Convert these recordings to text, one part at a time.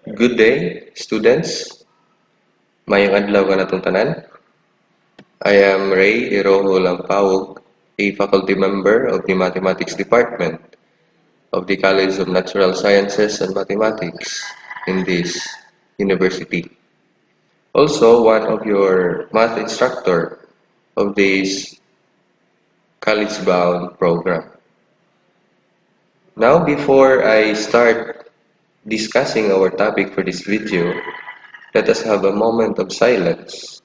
Good day, students. Mayong adlaw kanatong tanan. I am Ray Iroho Lampawog, a faculty member of the Mathematics Department of the College of Natural Sciences and Mathematics in this university. Also, one of your math instructor of this college-bound program. Now, before I start discussing our topic for this video, let us have a moment of silence,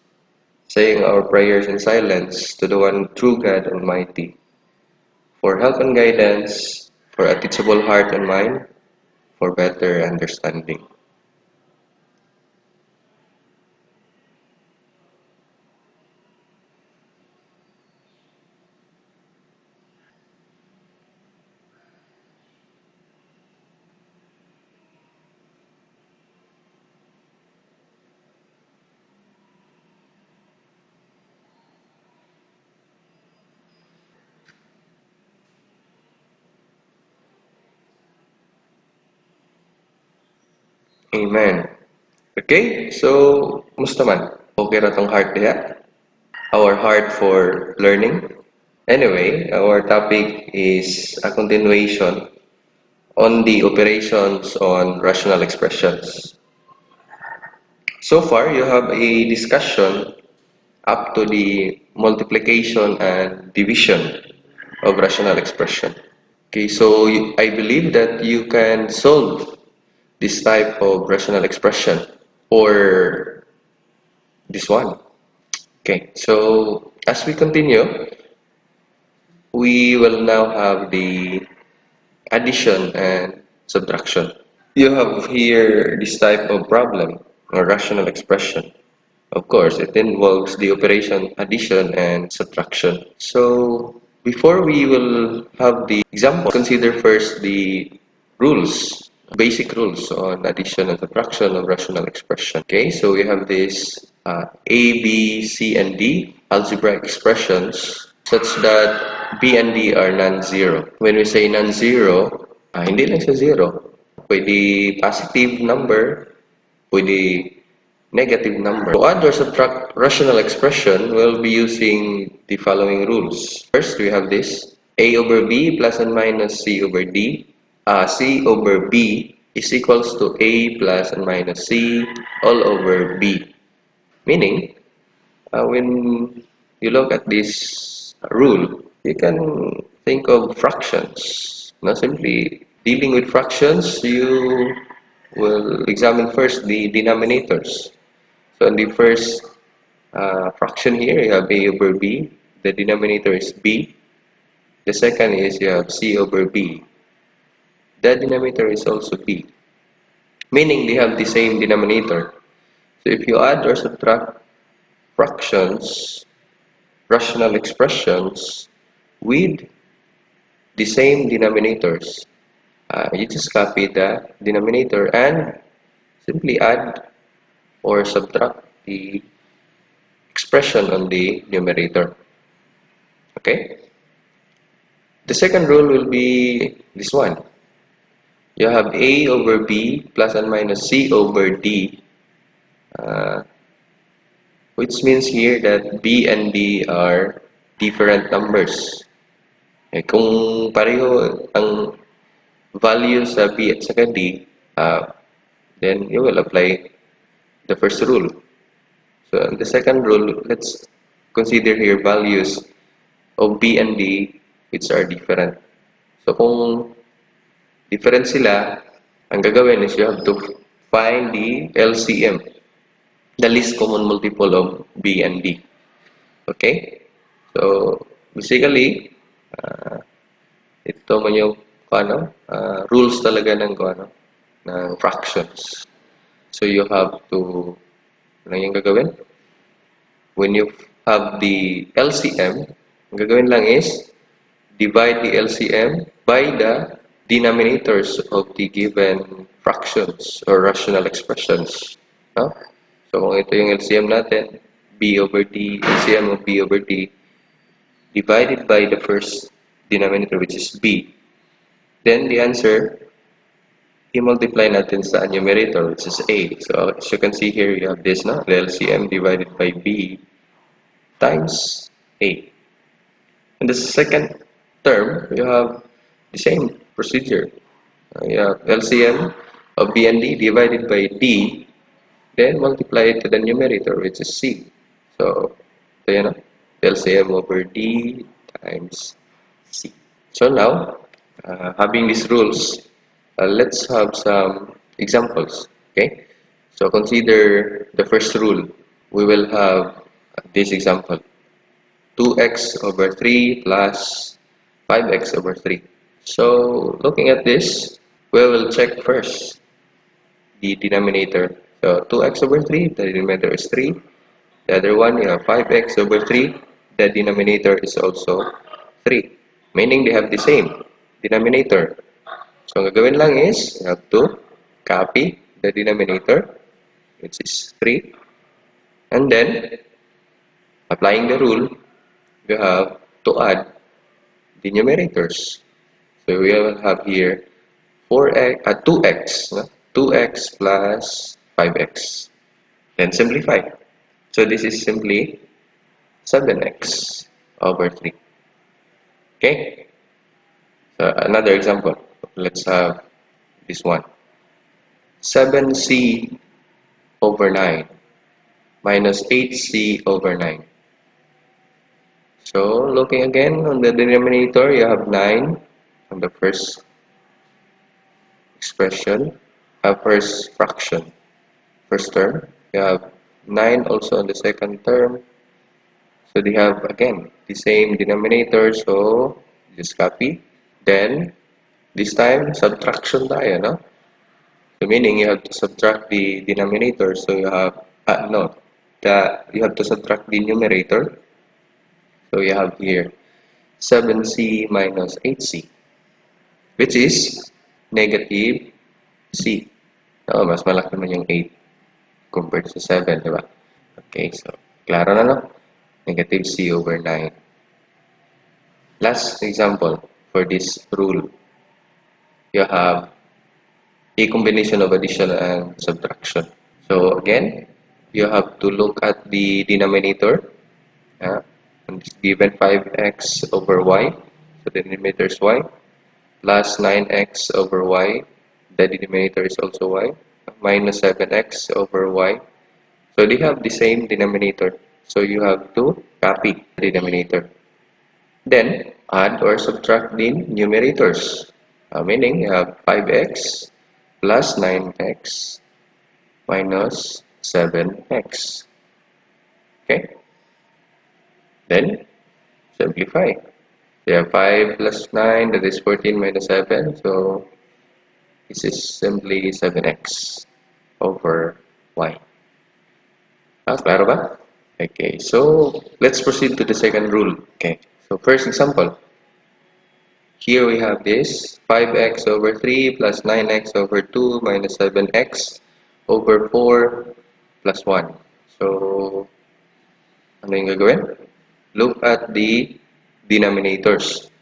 saying our prayers in silence to the one true God Almighty, for help and guidance, for a teachable heart and mind, for better understanding. Amen. Okay, so, musta man? Okay ra tong heart diha? Our heart for learning? Anyway, our topic is a continuation on the operations on rational expressions. So far, you have a discussion up to the multiplication and division of rational expression. Okay, so I believe that you can solve this type of rational expression or this one. Okay, so as we continue, we will now have the addition and subtraction. You have here this type of problem or rational expression. Of course, it involves the operation addition and subtraction. So, before we will have the example, consider first the rules, basic rules on addition and subtraction of rational expression. Okay, so we have this A, B, C, and D algebraic expressions such that B and D are non-zero. When we say non-zero, hindi lang siya zero. Pwede positive number, pwede negative number. To add or subtract rational expression, we'll be using the following rules. First, we have this. A over B plus and minus C over D. C over B is equals to A plus and minus C all over B. Meaning, when you look at this rule, you can think of fractions. Not simply dealing with fractions, you will examine first the denominators. So in the first fraction here, you have A over B. The denominator is B. The second is you have C over B. The denominator is also B. Meaning they have the same denominator. So if you add or subtract fractions, rational expressions with the same denominators, you just copy the denominator and simply add or subtract the expression on the numerator. Okay? The second rule will be this one. You have A over B plus and minus C over D, which means here that B and D are different numbers. Kung pareho ang value sa B at saka D, then you will apply the first rule. So the second rule, let's consider here values of B and D which are different. So kung different sila, ang gagawin is you have to find the LCM, the least common multiple of B and D. Okay? So basically, ito man yung rules talaga ng fractions. So you have to, ano yung gagawin? When you have the LCM, ang gagawin lang is divide the LCM by the denominators of the given fractions or rational expressions. No? So kung ito yung LCM natin, B over D, LCM of B over D, divided by the first denominator which is B. Then the answer i-multiply natin sa numerator, which is A. So, as you can see here, you have this, no? The LCM divided by B times A. In the second term, you have the same procedure. You have LCM of B and D divided by D, then multiply it to the numerator, which is C. So, you know, LCM over D times C. So now, having these rules, let's have some examples. Okay. So consider the first rule. We will have this example: 2x over 3 plus 5x over 3. So looking at this, we will check first the denominator. So 2x over 3, the denominator is 3. The other one, you have 5x over 3, the denominator is also 3. Meaning they have the same denominator. So ang gagawin lang is, you have to copy the denominator, which is 3. And then, applying the rule, you have to add the numerators. So we will have here 2x, no? 2x plus 5x. Then simplify. So this is simply 7x over 3. Okay? So another example. Let's have this one. 7c over 9 minus 8c over 9. So looking again on the denominator, you have 9 on the first expression, first fraction, first term. You have 9 also on the second term. So they have again the same denominator, so just copy. Then this time subtraction tayo, no? So meaning you have to subtract the denominator, so you have you have to subtract the numerator. So you have here 7c minus 8c, which is negative c. Oh, mas malaki naman yung 8 compared to 7, di ba? Okay, so klaro na, no? Negative c over 9. Last example for this rule. You have a combination of addition and subtraction. So again, you have to look at the denominator. And it's given 5x over y, so the denominator is y, plus 9x over y, the denominator is also y, minus 7x over y. So they have the same denominator, so you have to copy the denominator. Then add or subtract the numerators, meaning you have 5x plus 9x minus 7x. Okay? Then simplify. You have 5 plus 9, that is 14 minus 7. So this is simply 7x over y. Klaro ba? Okay, so let's proceed to the second rule. Okay, so first example. Here we have this 5x over 3 plus 9x over 2 minus 7x over 4 plus 1. So, ano yung gagawin? Look at the denominators.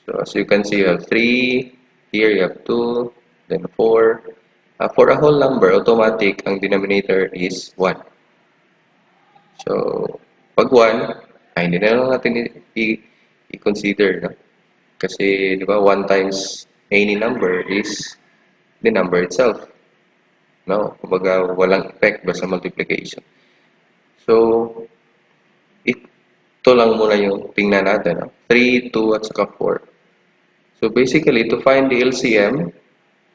So, as you can see, you have 3, here you have 2, then 4. For a whole number, automatic, ang denominator is 1. So, pag 1, hindi na lang natin i-consider, no? Kasi, di ba, 1 times any number is the number itself. No? Kumbaga, walang effect ba sa multiplication. So, ito lang muna yung tingnan natin. No? 3, 2, at saka 4. So, basically, to find the LCM,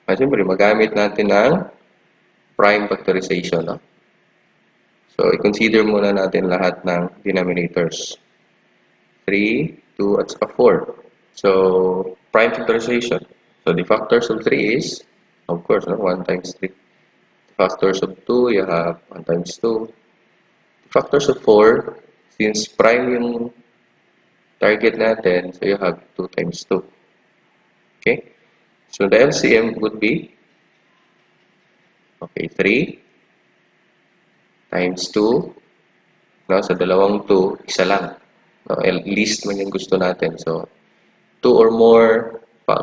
siyempre, magamit natin ang prime factorization. No? So, i-consider muna natin lahat ng denominators. 3, 2, at saka 4. So, prime factorization. So, the factors of 3 is, of course, no? 1 times 3. The factors of 2, you have 1 times 2. The factors of 4, since prime yung target natin, so you have 2 times 2. Okay? So, the LCM would be, okay, 3 times 2. No? Sa dalawang 2, isa lang. No? Least man yung gusto natin. So, 2 or more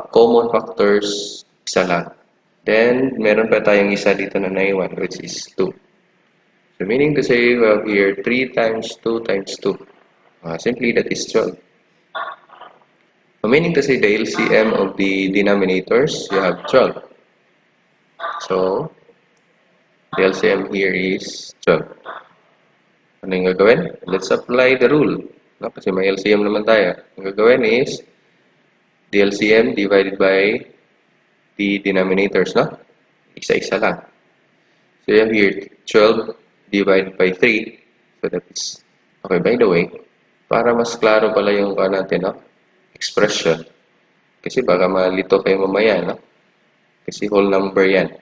common factors, isa lang. Then, meron pa tayong isa dito na naiwan, which is 2. So, meaning to say, we have here 3 times 2 times 2. Simply, that is 12. So, meaning to say, the LCM of the denominators, you have 12. So, the LCM here is 12. Ano yung gagawin? Let's apply the rule. No? Kasi may LCM naman tayo. Ang gagawin is, the LCM divided by the denominators, no? Isa-isa lang. So, you have here 12 divided by 3. So, that is, okay, by the way, para mas klaro pala yung natin, no? Expression. Kasi baka malito kayo mamaya, no? Kasi whole number yan.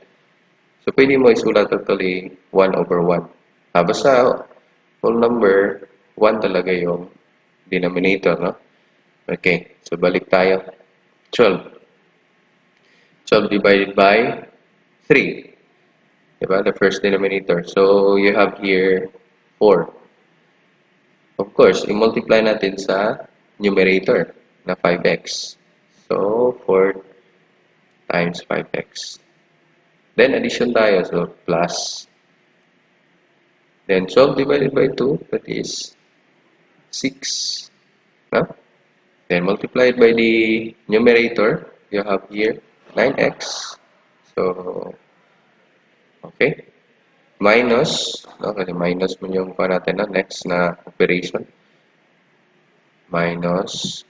So, pwede mo isulat actually 1 over 1. Basta whole number, 1 talaga yung denominator, no? Okay, so balik tayo. 12. 12 divided by 3. Diba? The first denominator. So, you have here 4. Of course, i-multiply natin sa numerator na 5x. So, 4 times 5x. Then, addition tayo. So, plus. Then, 12 divided by 2, that is 6. No? Then, multiplied by the numerator, you have here 9x. So, okay. Minus, okay, minus mo yung natin na next na operation. Minus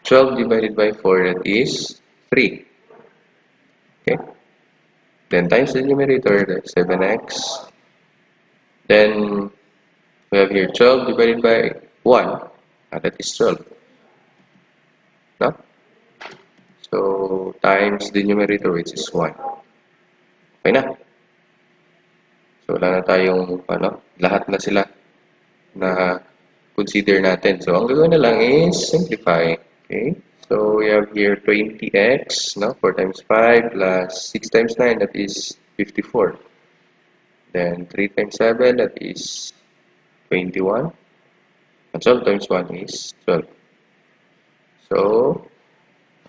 12 divided by 4, that is 3. Okay. Then times the numerator, that's 7x. Then we have here 12 divided by 1, that is 12. No? So times the numerator, which is 1. Okay na. So wala na tayong lahat na sila na consider natin. So ang gagawin na lang is simplify. Okay? So we have here 20x, no? 4 times 5 plus 6 times 9, that is 54. Then 3 times 7, that is 21. And 12 times 1 is 12. So,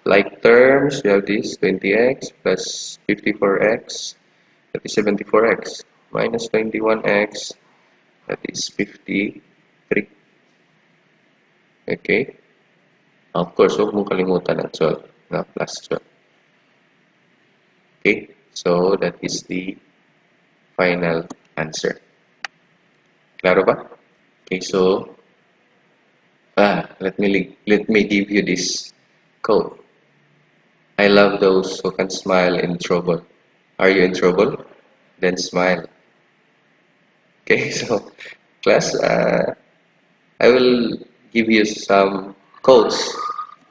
like terms, we have this 20x plus 54x, that is 74x, minus 21x, that is 53. Okay? Of course, huwag mong kalimutan ang 12, na plus 12. Okay? So, that is the final answer. Klaro ba? Okay, so, let me give you this quote. I love those who can smile in trouble. Are you in trouble? Then smile. Okay, so, class, I will give you some quotes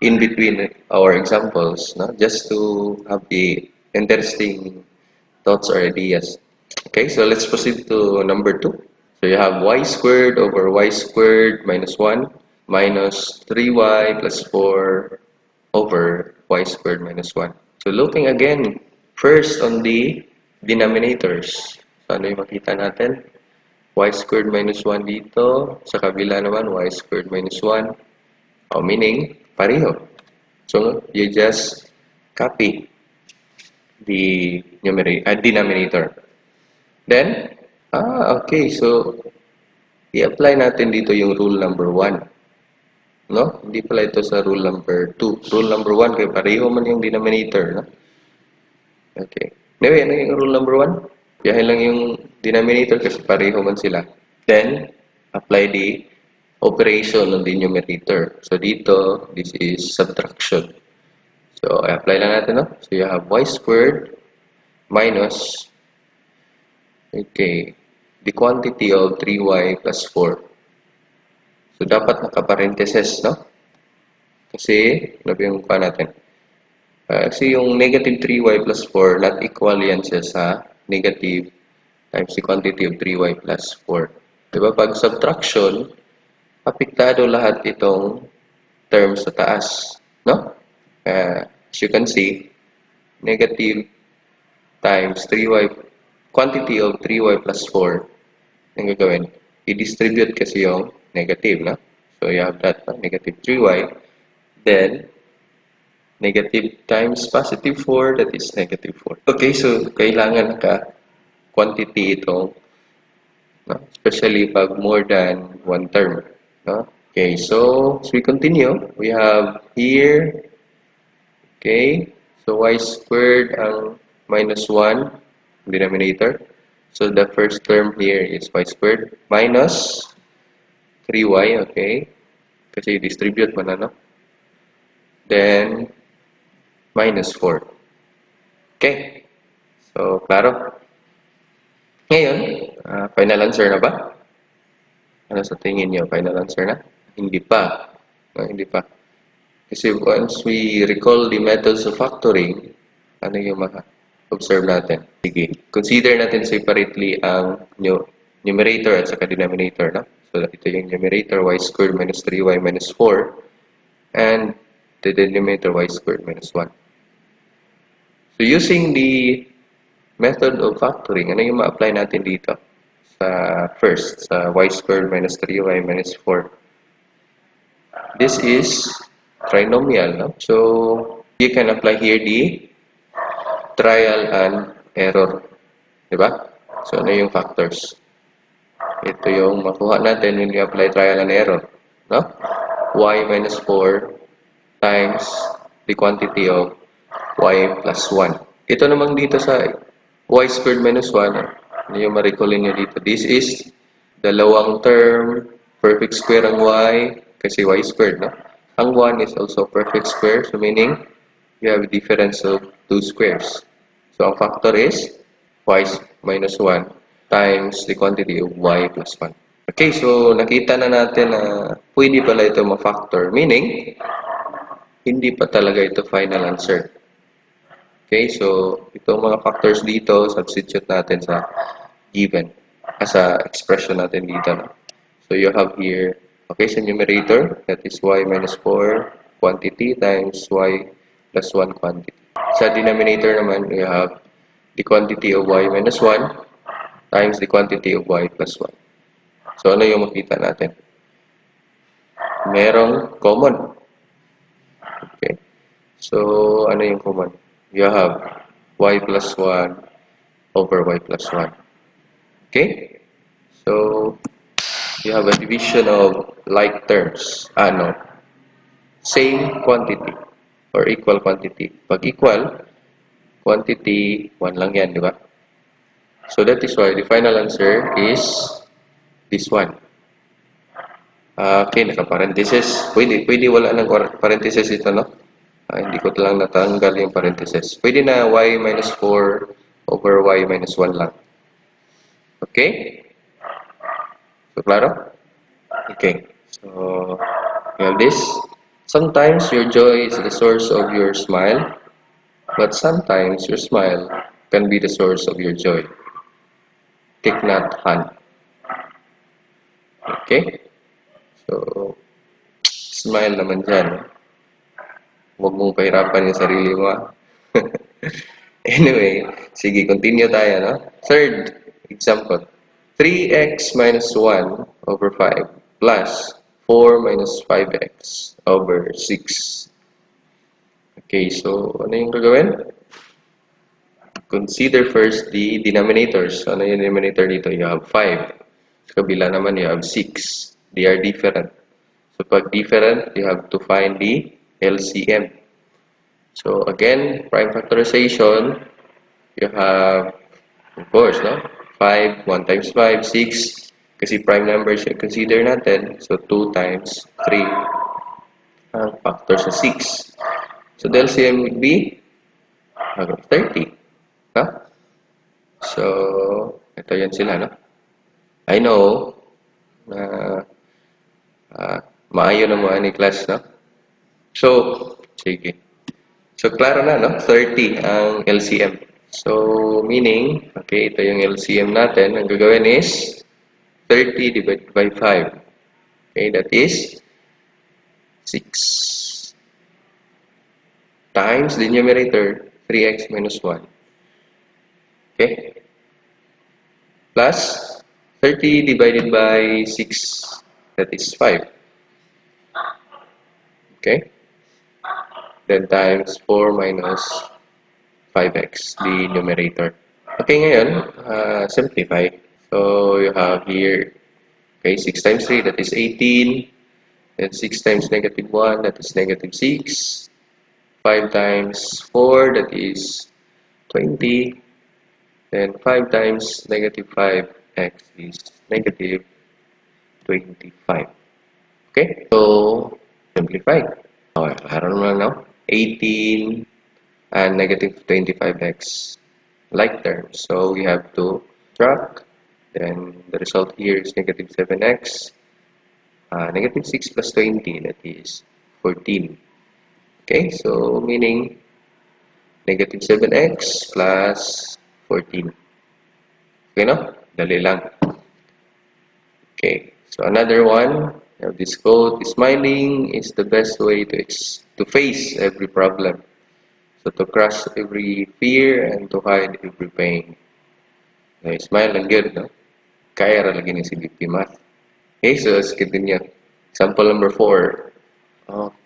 in between our examples, no? Just to have the interesting thoughts or ideas. Okay, so let's proceed to number 2. So you have y squared over y squared minus 1 minus 3y plus 4 over y squared minus 1. So looking again, first on the denominators. So ano yung makita natin? Y squared minus 1 dito. Sa kabila naman, y squared minus 1. Meaning, pareho. So, you just copy the denominator. Then, okay. So, i-apply natin dito yung rule number 1. No? Hindi pala ito sa rule number 2. Rule number 1, kaya pareho man yung denominator. No? Okay. Anyway, ano yung rule number 1? Biyahin lang yung denominator kasi pareho man sila. Then, apply the operation on the numerator. So, dito, this is subtraction. So, apply lang natin, no? So, you have y squared minus, okay, the quantity of 3y plus 4. So, dapat naka-parentheses, no? Kasi, ano ba yung natin? Kasi yung negative 3y plus 4, not equal yan siya sa negative times the quantity of 3y plus 4. Diba? Pag subtraction, apektado lahat itong terms sa taas. No? As you can see, negative times 3y, quantity of 3y plus 4, ang gagawin, i-distribute kasi yung negative. No? So, you have that, negative 3y. Then, Negative times positive 4, that is negative 4. Okay, so kailangan ka quantity itong, no? Especially pag more than one term. No? Okay, so as we continue, we have here, okay, so y squared ang minus 1 denominator. So the first term here is y squared minus 3y, okay? Kasi distribute mo na, no? Then, minus 4. Okay. So, klaro. Ngayon, final answer na ba? Ano sa tingin niyo? Final answer na? Hindi pa. No, hindi pa. Kasi once we recall the methods of factoring, ano yung observe natin? Sige. Consider natin separately ang numerator at saka denominator, no? So, ito yung numerator, y squared minus 3y minus 4. And the denominator, y squared minus 1. So, using the method of factoring, ano yung ma-apply natin dito? Sa first, sa y squared minus 3y minus 4. This is trinomial, no? So, you can apply here the trial and error. Diba? So, ano yung factors? Ito yung makuha natin when we apply trial and error. No? Y minus 4 times the quantity of y plus 1. Ito namang dito sa y squared minus 1, ano yung ma-recall nyo dito? This is dalawang term, perfect square ang y, kasi y squared, no? Ang 1 is also perfect square, so meaning you have a difference of 2 squares. So, ang factor is y minus 1 times the quantity of y plus 1. Okay, so nakita na natin na pwede pala ito ma-factor, meaning hindi pa talaga ito final answer. Okay, so itong mga factors dito, substitute natin sa given, sa expression natin dito. No? So you have here, okay, sa numerator, that is y minus 4 quantity times y plus 1 quantity. Sa denominator naman, we have the quantity of y minus 1 times the quantity of y plus 1. So ano yung makita natin? Merong common. Okay, so ano yung common? You have y plus 1 over y plus 1. Okay? So, you have a division of like terms. Same quantity or equal quantity. Pag equal, quantity, 1 lang yan, di ba? So, that is why the final answer is this one. Okay, naka-parenthesis. Pwede wala ng parenthesis ito, no? Hindi ko lang natanggal yung parenthesis. Pwede na y minus 4 over y minus 1 lang. Okay? So, klaro? Okay. So, we have this. Sometimes your joy is the source of your smile, but sometimes your smile can be the source of your joy. Thich Nhat Hanh. Okay? So, smile naman dyan. Huwag mong pahirapan yung sarili mo. Anyway, sige, continue tayo, no? Third example. 3x minus 1 over 5 plus 4 minus 5x over 6. Okay, so ano yung gagawin? Consider first the denominators. Ano yung denominator dito? You have 5. Sa kabila naman, you have 6. They are different. So, pag different, you have to find the LCM. So, again, prime factorization, you have, of course, no? 5, 1 times 5, 6. Kasi prime numbers yung consider natin. So, 2 times 3 ang factor sa 6. So, the LCM would be 30. Huh? So, ito yan sila, no? I know na maayo na mga ni class, no? So, sige. So, klaro na, no? 30 ang LCM. So, meaning, okay, ito yung LCM natin. Ang gagawin is 30 divided by 5. Okay, that is 6 times the numerator, 3x minus 1. Okay? Plus 30 divided by 6, that is 5. Okay? then times 4 minus 5x, the numerator. Okay, ngayon, simplify. So, you have here, okay, 6 times 3, that is 18. Then 6 times negative 1, that is negative 6. 5 times 4, that is 20. Then 5 times negative 5x is negative 25. Okay, so simplify. Okay, I don't know now. 18 and negative 25x like terms. So we have to subtract. Then the result here is negative 7x. Negative 6 plus 20, that is 14. Okay, so meaning negative 7x plus 14. Okay, no? Dali lang. Okay, so another one. We have this quote: smiling is the best way to face every problem. So to crush every fear and to hide every pain. Okay, smile lang good, no? Kaya ra lagi ni si BP Math. Okay, so let's continue. Example number 4.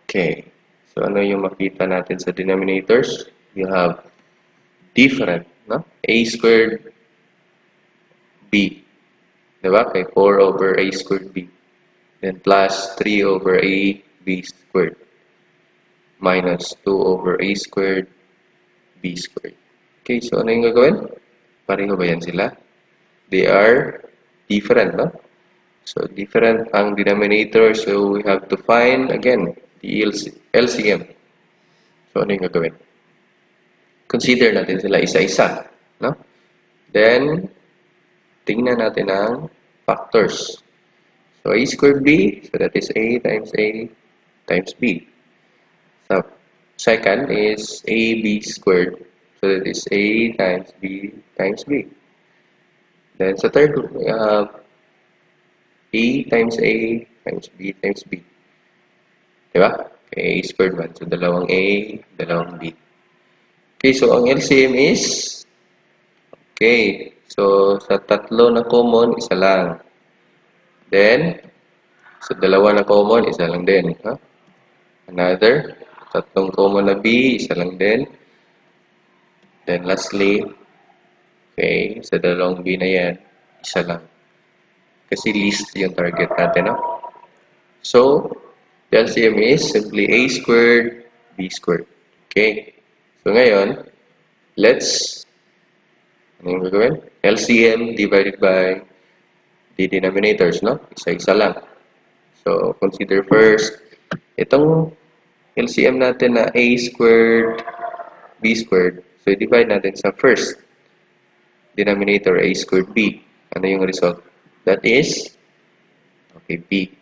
Okay, so ano yung makita natin sa denominators? You have different, no? A squared B. Diba? Okay, 4 over A squared B. Then plus 3 over A B squared. Minus 2 over A squared B squared. Okay, so ano yung gagawin? Pareho ba yan sila? They are different, no? So, different ang denominator. So, we have to find, again, the LCM. So, ano yung gagawin? Consider natin sila isa-isa, no? Then, tingnan natin ang factors. So, A squared B, so that is A times B. So, second is AB squared, so that is A times B times B. Then, sa third, we have A times A times B times B. Diba? Okay, A squared 1. So, dalawang A, dalawang B. Okay, so ang LCM is, okay, so sa tatlo na common, isa lang. Then, sa dalawa na common, isa lang din. Huh? Another, tatlong common na B, isa lang din. Then lastly, okay, sa dalawang B na yan, isa lang. Kasi least yung target natin, no? So, the LCM is simply A squared, B squared. Okay. So, ngayon, let's, ano yung gagawin? LCM divided by the denominators, no? Isa-isa lang. So, consider first, itong LCM natin na A squared, B squared. So, divide natin sa first denominator, A squared B. Ano yung result? That is, okay, B.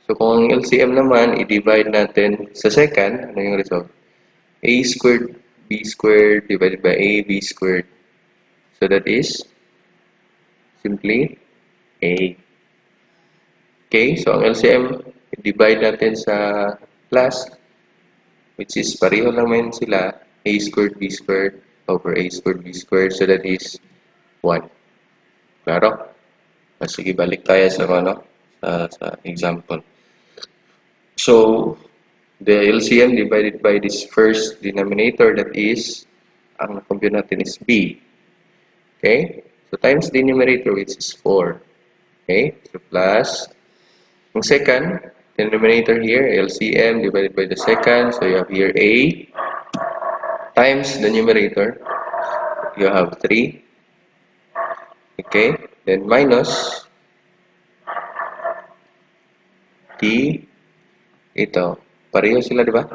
So, kung ang LCM naman, i-divide natin sa second, ano yung result? A squared B squared divided by AB squared. So, that is simply A. Okay, so ang LCM, i-divide natin sa plus, which is pareho naman sila, A squared B squared over A squared B squared. So, that is 1. Klaro? Sige, balik tayo sa, sa example. So, the LCM divided by this first denominator, that is, ang na-compute natin is B. Okay? So, times the numerator, which is 4. Okay? So, plus, ang second denominator here, LCM divided by the second. So, you have here A times the numerator. You have 3. Okay? Then, minus T. Ito. Pareho sila, di ba?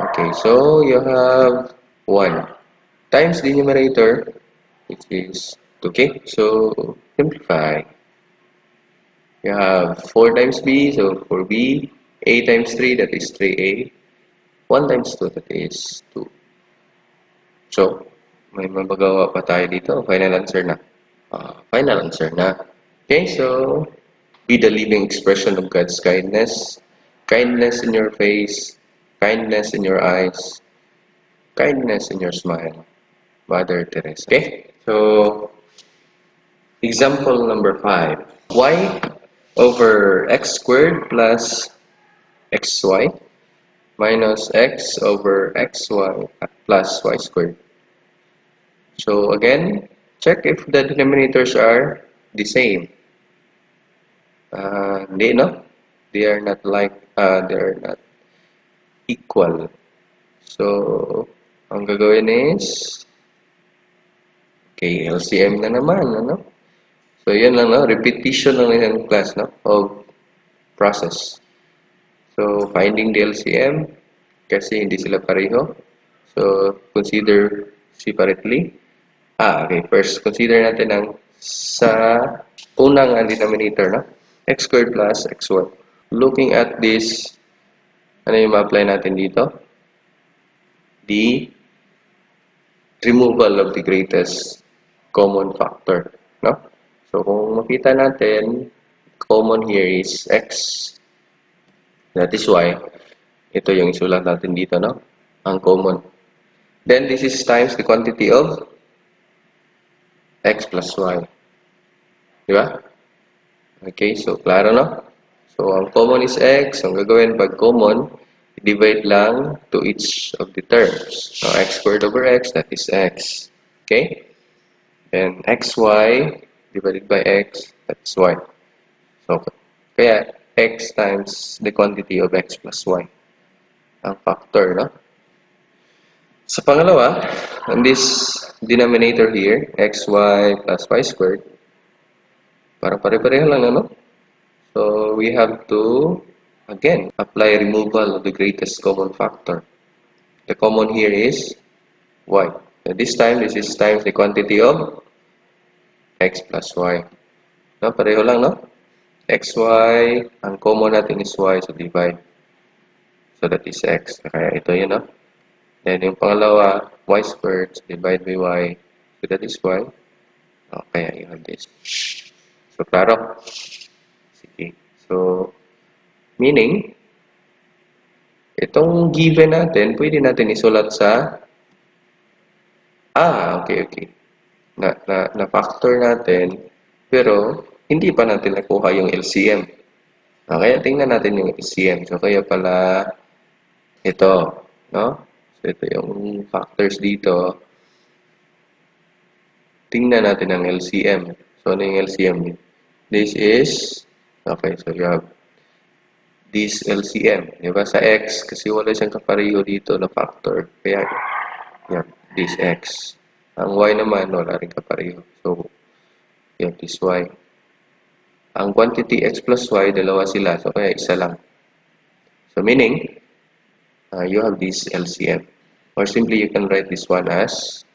Okay, so you have 1 times the numerator, which is 2. Okay, so simplify. You have 4 times B, so 4B. A times 3, that is 3A. 1 times 2, that is 2. So, may mabagawa pa tayo dito. Final answer na. Final answer na. Okay, so be the living expression of God's kindness. Kindness in your face, kindness in your eyes, kindness in your smile. Mother Teresa. Okay? So, example number 5. Y over x squared plus xy minus x over xy plus y squared. So again, check if the denominators are the same. Hindi, no? They are not equal. So, ang gagawin is, okay, LCM na naman, ano? So, yan lang, no? Repetition lang ng class, no? Of process. So, finding the LCM, kasi hindi sila pareho. So, consider separately. Okay. First, consider natin ang sa unang denominator, no? X squared plus xy. Looking at this, ano yung ma-apply natin dito? The removal of the greatest common factor, no? So, kung makita natin, common here is x. That is why, ito yung isulat natin dito, no? Ang common. Then, this is times the quantity of x plus y. Diba? Okay, so, klaro, no? So, ang common is x. Ang gagawin pag common, divide lang to each of the terms. Now, x squared over x, that is x. Okay? Then, xy divided by x, that's y. So, kaya, x times the quantity of x plus y. Ang factor, no? Sa pangalawa, on this denominator here, xy plus y squared, para pare-pareho lang, no? So, we have to, again, apply removal of the greatest common factor. The common here is y. So, this is times the quantity of x plus y. No? Pareho lang, no? xy, ang common natin is y, so divide. So, that is x. Kaya ito yun, no? Then, yung pangalawa, y squared, so divide by y. So, that is y. Kaya you have this. So, klaro. Sige. So, meaning, itong given natin, pwede natin isulat sa okay. Na-factor natin, pero hindi pa natin nakuha yung LCM. Kaya tingnan natin yung LCM. So, kaya pala ito, no? So, ito yung factors dito. Tingnan natin ang LCM. So, ano yung LCM? This is, okay, so you have this LCM. Diba? Sa X, kasi wala siyang kapareho dito na factor. Kaya, yan, this X. Ang Y naman, wala rin kapareho. So, yan, this Y. Ang quantity X plus Y, dalawa sila. So, kaya isa lang. So, meaning, you have this LCM. Or simply, you can write this one as,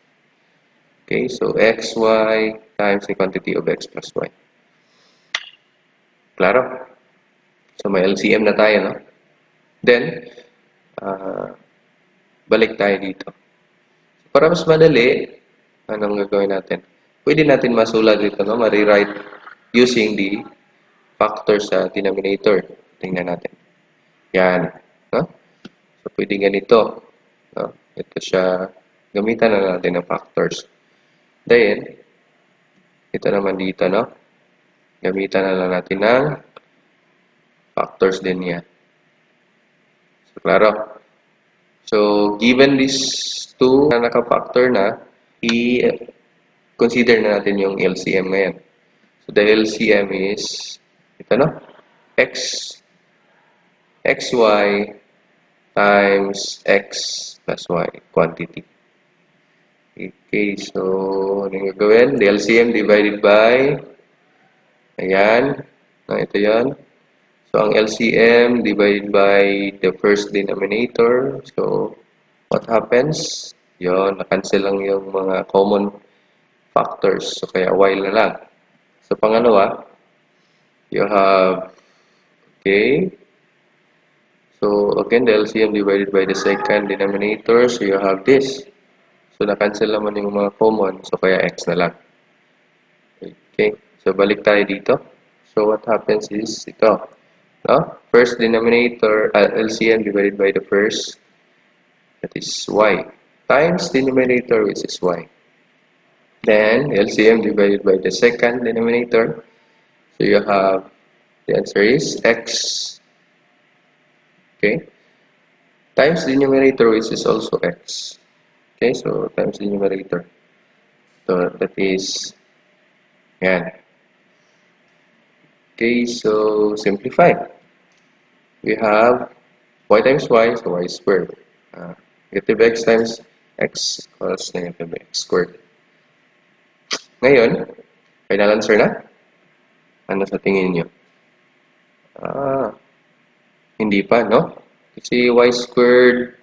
okay, so xy times the quantity of x plus y. Klaro? So, may LCM na tayo, no? Then, balik tayo dito. Para mas madali, anong gagawin natin? Pwede natin masulat dito, no? Ma-rewrite using the factor sa denominator. Tingnan natin. Yan. No? So, pwede ganito. No? Ito siya. Gamitan na natin ng factors. Then, ito naman dito, no? Gamitan na lang natin ng factors din niya. So, klaro. So, given these two na naka-factor na, i-consider na natin yung LCM ngayon. So, the LCM is, ito, no? xy times x plus y, quantity. Okay, so, ano yung gagawin? The LCM divided by, ayan, ito yan. So, ang LCM divided by the first denominator. So, what happens? Yun, na-cancel lang yung mga common factors. So, kaya y na lang. So, pangalawa, you have, okay. So, again, the LCM divided by the second denominator. So, you have this. So, na-cancel naman yung mga common. So, kaya x na lang. Okay. So, balik tayo dito. So, what happens is ito. No? First denominator, LCM divided by the first, that is y, times denominator, which is y. Then, LCM divided by the second denominator. So, you have, the answer is x. Okay. times the numerator, which is also x. Okay, so times the numerator. So that is, yan. Okay, so simplify. We have y times y, so y squared. Negative x times x equals negative x squared. Ngayon, final answer na? Ano sa tingin nyo? Hindi pa, no? Kasi y squared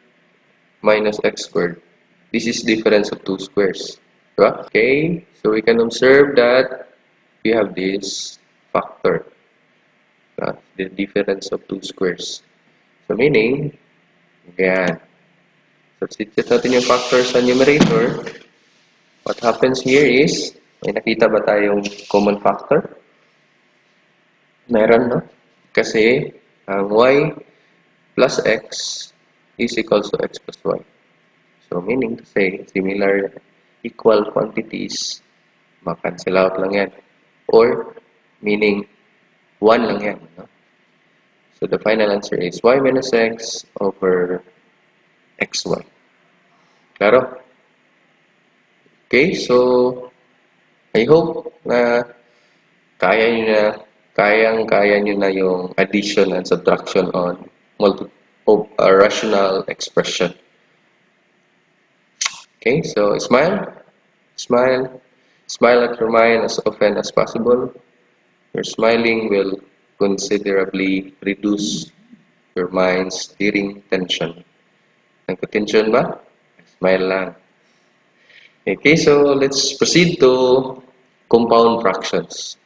minus x squared. This is difference of two squares. Diba? Okay, so we can observe that we have this factor. The difference of two squares. So meaning, yan. Substitute natin yung factor sa numerator. What happens here is, may nakita ba tayong common factor? Meron, no? Kasi, ang y plus x is equals to x plus y. So, meaning to say, similar equal quantities, makancel out lang yan. Or, meaning, 1 lang yan. No? So, the final answer is y minus x over xy. Klaro? Okay, so, I hope na kayang-kaya nyo na yung addition and subtraction on rational expression. Okay, so smile, smile, smile at your mind as often as possible. Your smiling will considerably reduce your mind's steering tension. Nagko-tension ba? Smile lang. Okay, so let's proceed to compound fractions.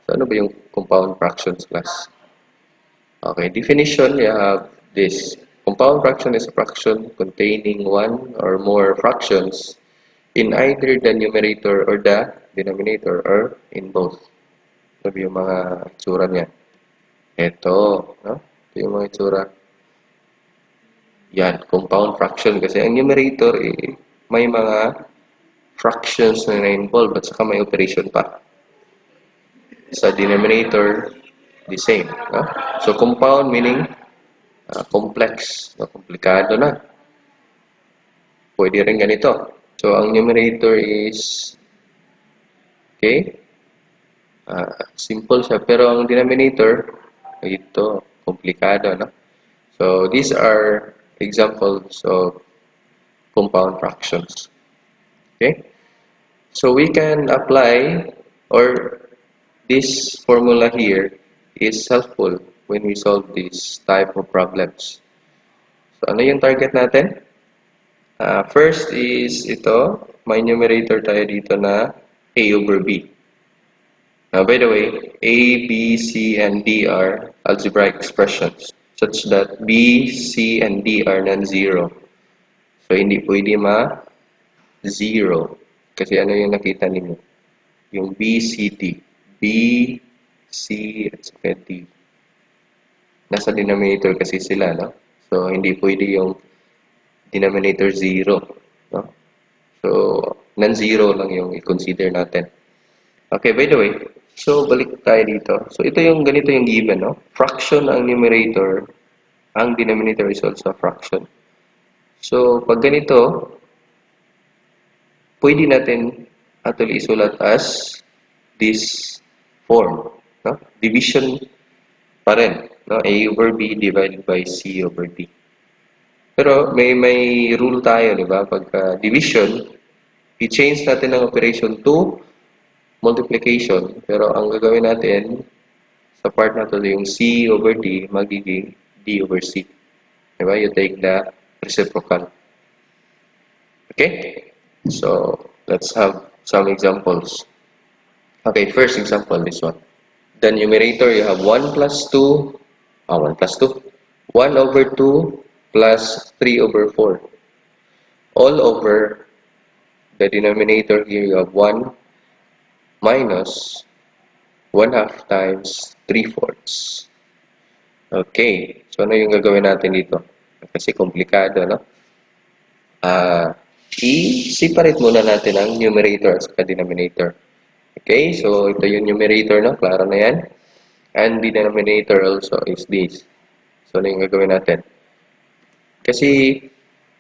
So, ano ba yung compound fractions class? Okay, definition, you have this. Compound fraction is a fraction containing one or more fractions in either the numerator or the denominator or in both. Ano ba yung mga itsura niya? Ito, no? Ito yung mga itsura. Yan, compound fraction kasi ang numerator may mga fractions na na-involve at saka may operation pa. Sa denominator, the same. No? So, compound meaning complex. No? Komplikado na. Pwede rin ganito. So, ang numerator is okay? Simple siya. Pero ang denominator, ito, komplikado. No? So, these are examples of compound fractions. Okay? So, we can apply or this formula here is helpful when we solve this type of problems. So, ano yung target natin? First is ito. May numerator tayo dito na a over b. By the way, a, b, c, and d are algebraic expressions such that b, c, and d are non-zero. So, hindi pwede ma-zero. Kasi ano yung nakita ninyo? Yung b, c, d. B, C, at saka D. Nasa denominator kasi sila, no? So, hindi pwede yung denominator 0, no? So, non-zero lang yung i-consider natin. Okay, by the way, so, balik tayo dito. So, ganito yung given, no? Fraction ang numerator, ang denominator is also a fraction. So, pag ganito, pwede natin actually isulat as this form, no? Division pa rin, no? A over B divided by C over D. Pero may rule tayo, di ba? Pag division, i-change natin ang operation to multiplication. Pero ang gagawin natin sa part na to, yung C over D, magiging D over C. Di ba? You take the reciprocal. Okay? So, let's have some examples. Okay, first example, this one. The numerator, you have 1 plus 2, 1 plus 2. 1 over 2 plus 3 over 4. All over the denominator here, you have 1 minus 1 half times 3/4. Okay, so ano yung gagawin natin dito? Kasi komplikado, no? I-separate muna natin ang numerator at denominator. Okay, so ito yung numerator, no? Klaro na yan. And the denominator also is this. So, ano yung gagawin natin? Kasi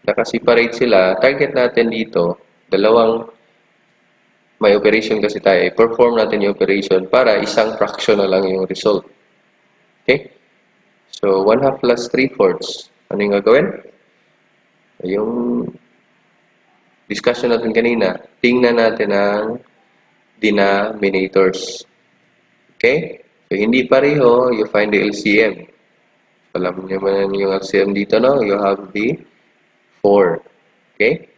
nakaseparate sila. Target natin dito, dalawang may operation kasi tayo. I-perform natin yung operation para isang fraction na lang yung result. Okay? So, 1 half plus 3/4. Ano yung gagawin? Yung discussion natin kanina, tingnan natin ang denominators. Okay? So, hindi pareho, you find the LCM. Alam niyo man yung LCM dito, no? You have the 4. Okay?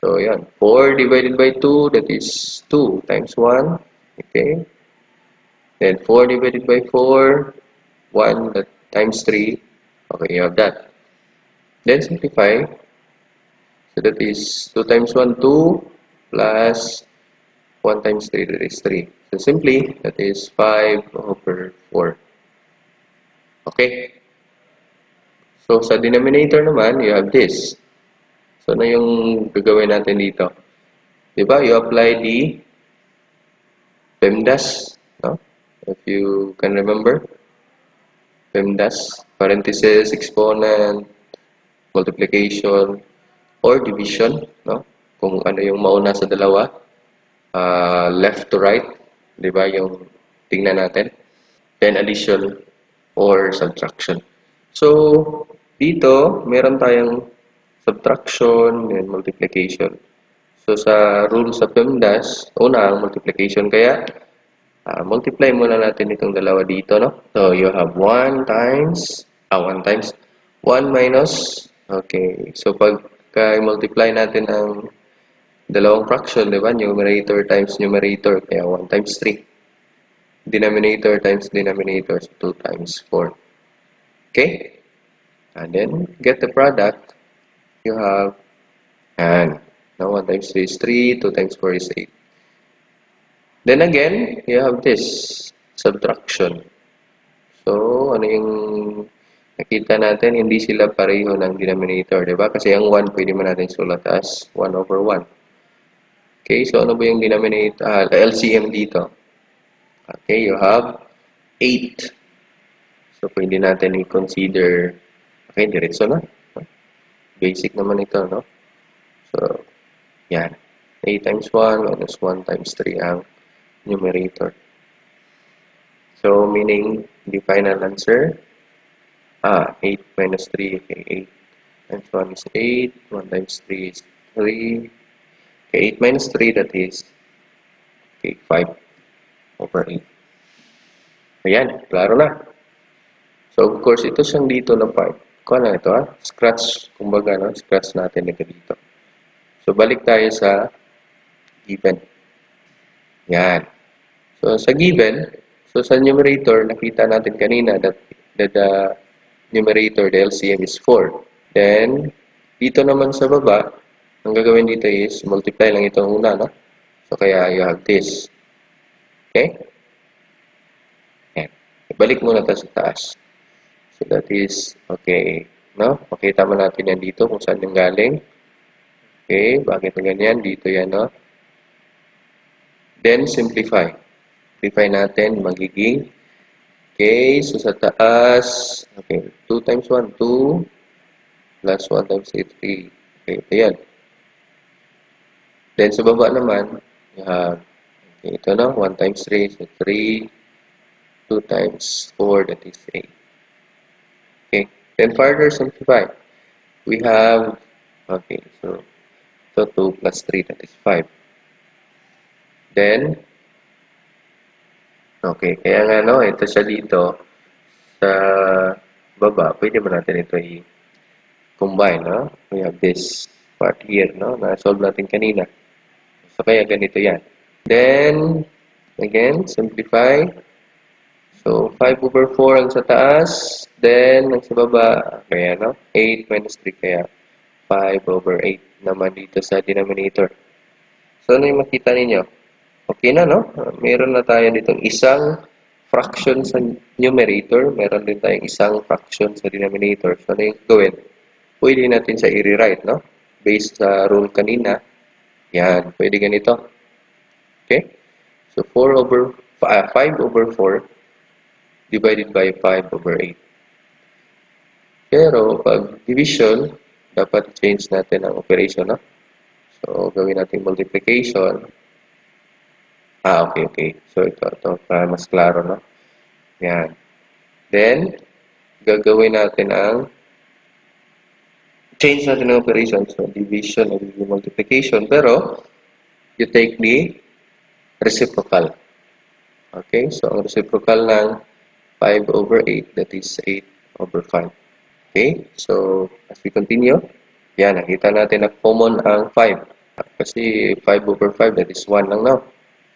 So, yan. 4 divided by 2, that is 2 times 1. Okay? Then 4 divided by 4, 1 that times 3. Okay, you have that. Then simplify. So that is 2 times 1, 2, plus 1 times 3, that is 3. So simply, that is 5/4. Okay? So sa denominator naman, you have this. So ano yung gagawin natin dito? Diba? You apply the PEMDAS. No? If you can remember. PEMDAS, parenthesis, exponent, multiplication, or division, no? Kung ano yung mauna sa dalawa, left to right, di ba, yung tingnan natin. Then addition or subtraction. So, dito, meron tayong subtraction and multiplication. So, sa rule sa PEMDAS, una ang multiplication, kaya multiply muna natin itong dalawa dito, no? So, you have 1 times, 1 minus, okay. So, pagka-multiply natin ang dalawang fraction, di ba? Numerator times numerator, kaya 1 times 3. Denominator times denominator, so 2 times 4. Okay? And then, get the product. You have, and now 1 times 3 is 3, 2 times 4 is 8. Then again, you have this, subtraction. So, ano yung nakita natin? Hindi sila pareho ng denominator, di ba? Kasi ang 1, pwede mo natin sulat as 1/1. Okay, so ano ba yung denominator, LCM dito? Okay, you have 8. So, pwede natin i-consider, okay, diretso na. Basic naman ito, no? So, yan. 8 times 1 minus 1 times 3 ang numerator. So, meaning, the final answer, 8 minus 3, okay, 8 times 1 is 8, 1 times 3 is 3, okay, 8 minus 3, that is, okay, 5/8. Ayan, klaro na. So, of course, ito siyang dito na part. Kung ano ito, scratch, kumbaga, no? Scratch natin ito dito. So, balik tayo sa given. Yan. So, sa given, so sa numerator, nakita natin kanina that the numerator, the LCM is 4. Then, dito naman sa baba, ang gagawin dito is, multiply lang itong una, no? So, kaya you have this. Okay? Yan. Ibalik muna tayo sa taas. So, that is, okay, no? Makita mo natin yan dito kung saan yung galing. Okay, bakit na ganyan? Dito yan, no? Then, simplify. Simplify natin, magiging, okay, so sa taas, okay, 2 times 1, 2, plus 1 times 8, 3. Okay, ito yan. Then, sa baba naman, you have, okay, ito no, 1 times 3, so 3, 2 times 4, that is 8. Okay, then further simplify. We have, okay, so, ito 2 plus 3, that is 5. Then, okay, kaya nga no, ito siya dito sa baba, pwede ba natin ito i-combine, no? We have this part here, no? Na-solve natin kanina. So, kaya ganito yan. Then, again, simplify. So, 5/4 ang sa taas. Then, ang sa baba, kaya no? 8 minus 3, kaya 5/8 naman dito sa denominator. So, ano yung makita ninyo? Okay na, no? Meron na tayo ditong isang fraction sa numerator. Meron din tayong isang fraction sa denominator. So, ano yung gawin? Pwede natin siya i-rewrite, no? Based sa rule kanina. Yan, pwede ganito. Okay? So, 5/4 divided by 5/8. Pero pag division, dapat change natin ang operation, no? So, gawin natin multiplication. Okay. So, ito para mas klaro, no? Yan. Then, gagawin natin ang change natin ang operation. So, division o multiplication. Pero, you take the reciprocal. Okay? So, ang reciprocal ng 5 over 8, that is 8 over 5. Okay? So, as we continue, yan, nakita natin na common ang 5. Kasi 5 over 5, that is 1 lang now.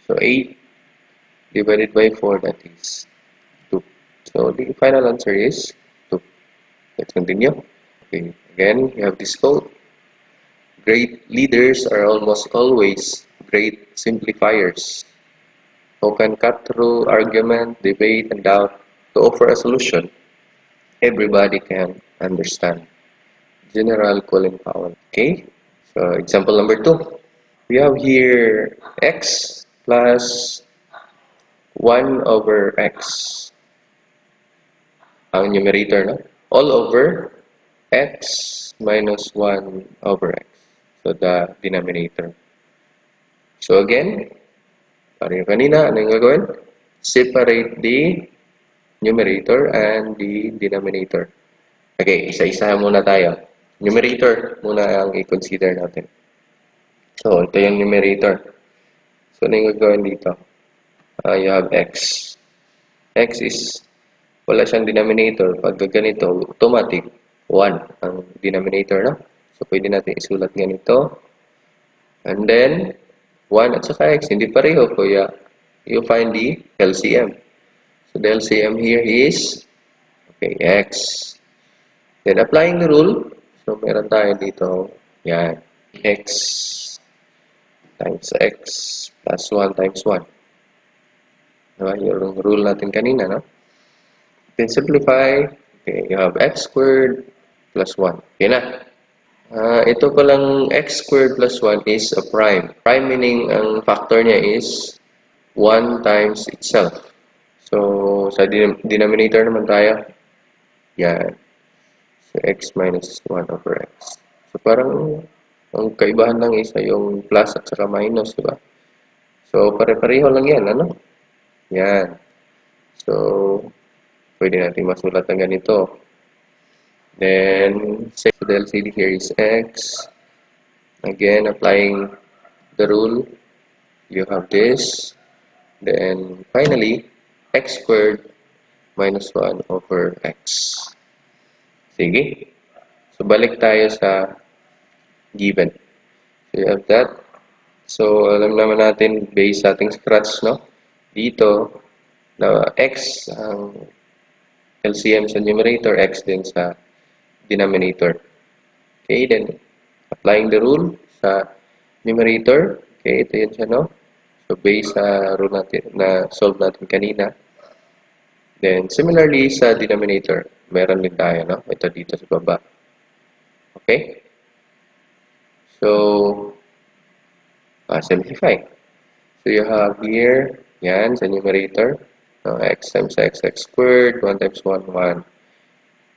So, 8 divided by 4, that is 2. So, the final answer is 2. Let's continue. Okay, again, we have this quote. Great leaders are almost always great simplifiers who can cut through argument, debate, and doubt to offer a solution everybody can understand. General Colin Powell. Okay, so example number 2. We have here x plus 1 over x. Ang numerator, no? All over x minus 1 over x. So, the denominator. So, again, parang kanina, ano yung gagawin? Separate the numerator and the denominator. Okay, isa-isa muna tayo. Numerator muna ang i-consider natin. So, ito yung numerator. So, ano yung gagawin dito? You have x. X is, wala siyang denominator. Pag ganito, automatic, 1 ang denominator, no? So, pwede natin isulat ganito. And then, 1 at saka x, hindi pareho. Kaya, you find the LCM. So, the LCM here is, okay, x. Then, applying the rule, so, meron tayo dito, yan, x times x plus 1 times 1. Diba? Yung rule natin kanina, no? Then, simplify, okay, you have x squared plus 1. Okay na. Ito palang x squared plus 1 is a prime. Prime meaning ang factor niya is 1 times itself. So, sa denominator naman tayo, yan. So, x minus 1 over x. So, parang ang kaibahan lang isa yung plus at saka minus, diba? So, pare-pareho lang yan, ano? Yan. So, pwede natin masulat ng ganito. Then, so the LCD here is x. Again, applying the rule, you have this. Then, finally, x squared minus 1 over x. Sige. So, balik tayo sa given. So, you have that. So, alam naman natin, based sa ating scratch, no? Dito, na x ang LCM sa numerator, x din sa denominator. Okay, then applying the rule sa numerator. Okay, ito yun siya, no? So, based sa rule natin, na solve natin kanina. Then, similarly sa denominator, meron din tayo, no? Ito dito sa baba. Okay? So, simplify. So, you have here, yan, sa numerator, x times x squared, 1 times 1, 1.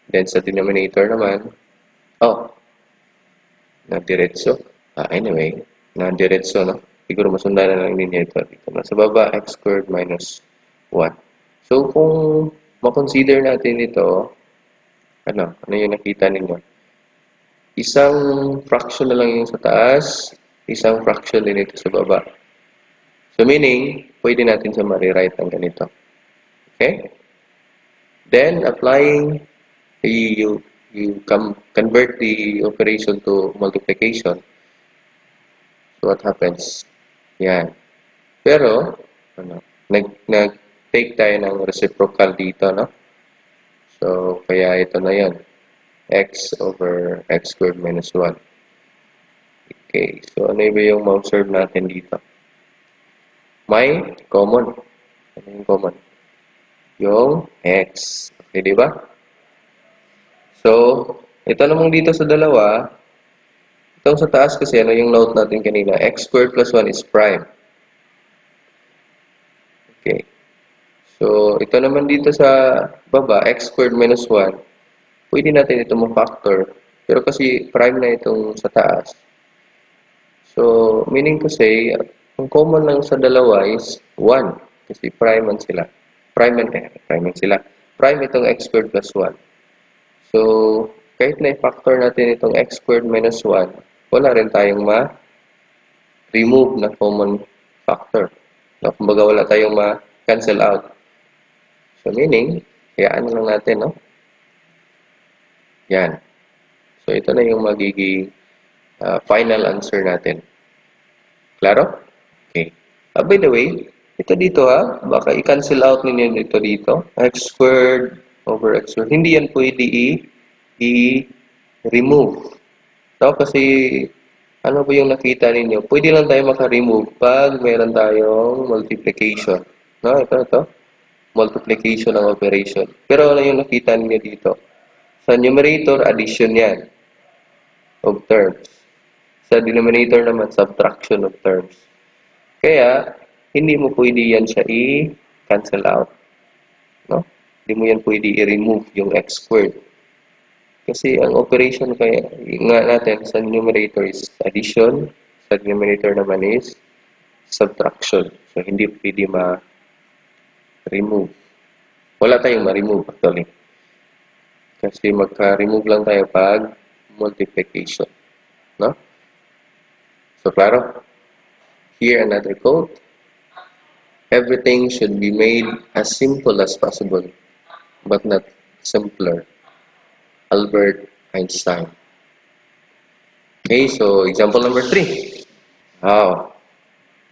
Then, sa denominator naman, nadiretso. Anyway, nadiretso, no? Siguro masundan na lang ninyo ito. Dito na sa baba, x squared minus 1. So, kung makonsider natin ito, ano yung nakita ninyo? Isang fraction na lang yung sa taas, isang fraction din ito sa baba. So, meaning, pwede natin siya ma-rewrite ng ganito. Okay? Then, applying, you convert the operation to multiplication. So, what happens? Yan. Pero, nag-take tayo ng reciprocal dito, no? So, kaya ito na yan. X over x squared minus 1. Okay. So, ano ba yung ma-observe natin dito? May common. Ano yung common? Yung x. Okay, di ba? So, ito namang dito sa dalawa, itong sa taas kasi, ano yung note natin kanina? X squared plus 1 is prime. Okay. So, ito naman dito sa baba, x squared minus 1 pwede natin ito ma-factor. Pero kasi prime na itong sa taas. So, meaning to say, ang common lang sa dalawa is 1. Kasi prime man sila. Prime man sila. Prime itong x squared plus 1. So, kahit na-factor natin itong x squared minus 1, wala rin tayong ma-remove na common factor. No? Kumbaga, wala tayong ma-cancel out. So, meaning, hayaan lang natin, no? Yan. So, ito na yung magiging final answer natin. Klaro? Okay. By the way, ito dito baka i-cancel out ninyo ito dito. X squared over x squared. Hindi yan pwede i-remove. No? Kasi, ano po yung nakita ninyo? Pwede lang tayo maka-remove pag meron tayong multiplication. No? Ito. Multiplication ng operation. Pero ano yung nakita ninyo dito? Sa numerator, addition yan of terms. Sa denominator naman, subtraction of terms. Kaya, hindi mo pwede yan siya i-cancel out. No? Hindi mo yan pwede i-remove yung x squared. Kasi ang operation kaya nga natin sa numerator is addition, sa denominator naman is subtraction. So, hindi pwede ma-remove. Wala tayong ma-remove actually. Kasi magka-remove lang tayo pag multiplication. No? So, klaro? Here, another quote. Everything should be made as simple as possible, but not simpler. Albert Einstein. Okay, so example number 3. Wow,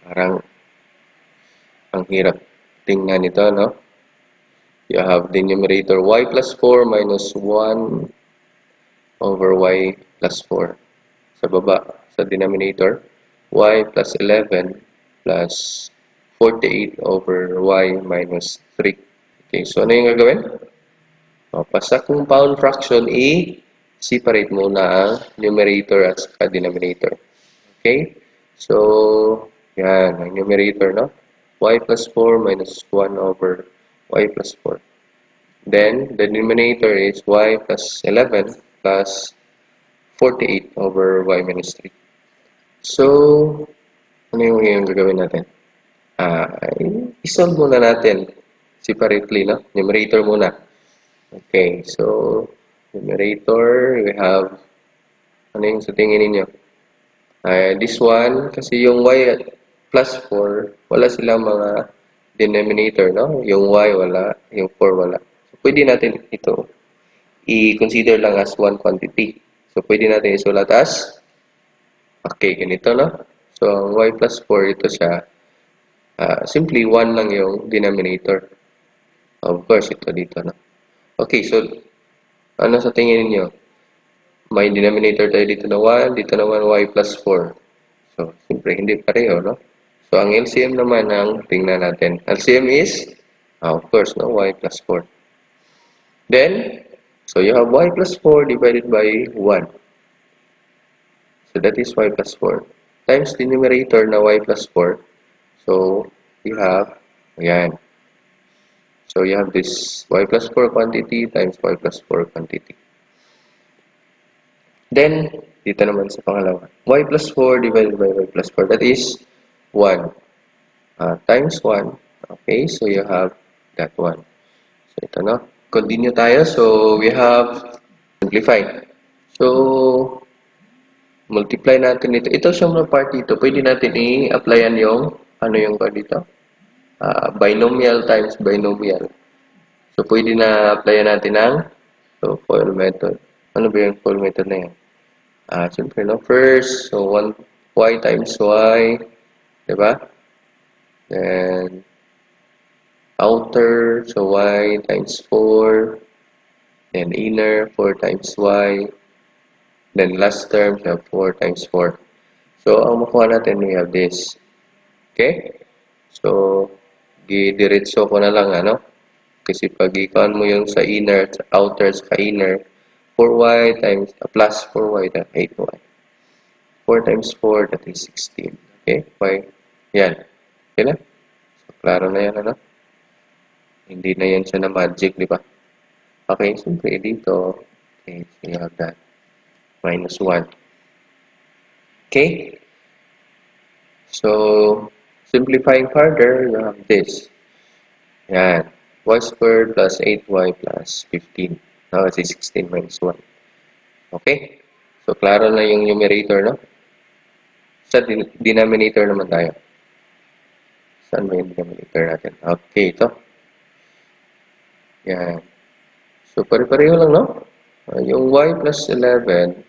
parang ang hirap tingnan ito, no? You have the numerator y plus 4 minus 1 over y plus 4. Sa baba, sa denominator, y plus 11 plus 48 over y minus 3. Okay, so ano yung gagawin? Sa compound fraction, i-separate muna ang numerator at saka denominator. Okay? So, yan, ang numerator, no? Y plus 4 minus 1 over y plus 4. Then, the denominator is y plus 11 plus 48 over y minus 3. So, ano yung gagawin natin? I-solve muna natin separately, no? Numerator muna. Okay, so, numerator, we have, ano yung sa tingin ninyo? This one, kasi yung y plus 4, wala silang mga denominator, no? Yung y wala, yung 4 wala. So, pwede natin ito i-consider lang as one quantity. So, pwede natin isulat as, okay, ganito, no? So, ang y plus 4, ito siya, simply 1 lang yung denominator. Of course, ito dito, no? Okay, so, ano sa tingin niyo? May denominator tayo dito na 1, dito naman y plus 4. So, siyempre, hindi pareho, no? So, ang LCM naman ang tingnan natin. LCM is, of course, no? Y plus 4. Then, so you have y plus 4 divided by 1. So, that is y plus 4. Times the numerator na y plus 4. So, you have, ayan. So, you have this y plus 4 quantity times y plus 4 quantity. Then, dito naman sa pangalawa. Y plus 4 divided by y plus 4. That is 1 times 1. Okay, so you have that one. So, ito no. Continue tayo. So, we have simplify. So, multiply natin ito. Ito siyang part dito. Pwede natin i-applyan yung, ano yung part dito? Binomial times binomial. So, pwede na applyan natin ang FOIL method. Ano ba yung FOIL method na yan? Siyempre, no? First, so 1 y times y. Diba? Then, outer, so y times 4. Then, inner, 4 times y. Then, last term, so 4 times 4. So, ang makuha natin, we have this. Okay? So, diretso ko na lang, ano? Kasi pag i-count mo yung sa inner, sa outer, sa inner, 4y times, plus 4y, that 8y. 4 times 4, that is 16. Okay? Y. Yan. Okay na? So, klaro na yan, ano? Hindi na yan siya na magic, di ba? Okay, siyempre dito, Okay, so you have that. Minus 1. Okay? So, simplifying further, you have this. Yan. Y squared plus 8y plus 15. Now, kasi 16 minus 1. Okay? So, klaro na yung numerator, no? Sa denominator naman tayo. Saan ba yung denominator natin? Okay, ito. Yan. So, pare-pareho lang, no? Yung y plus 11,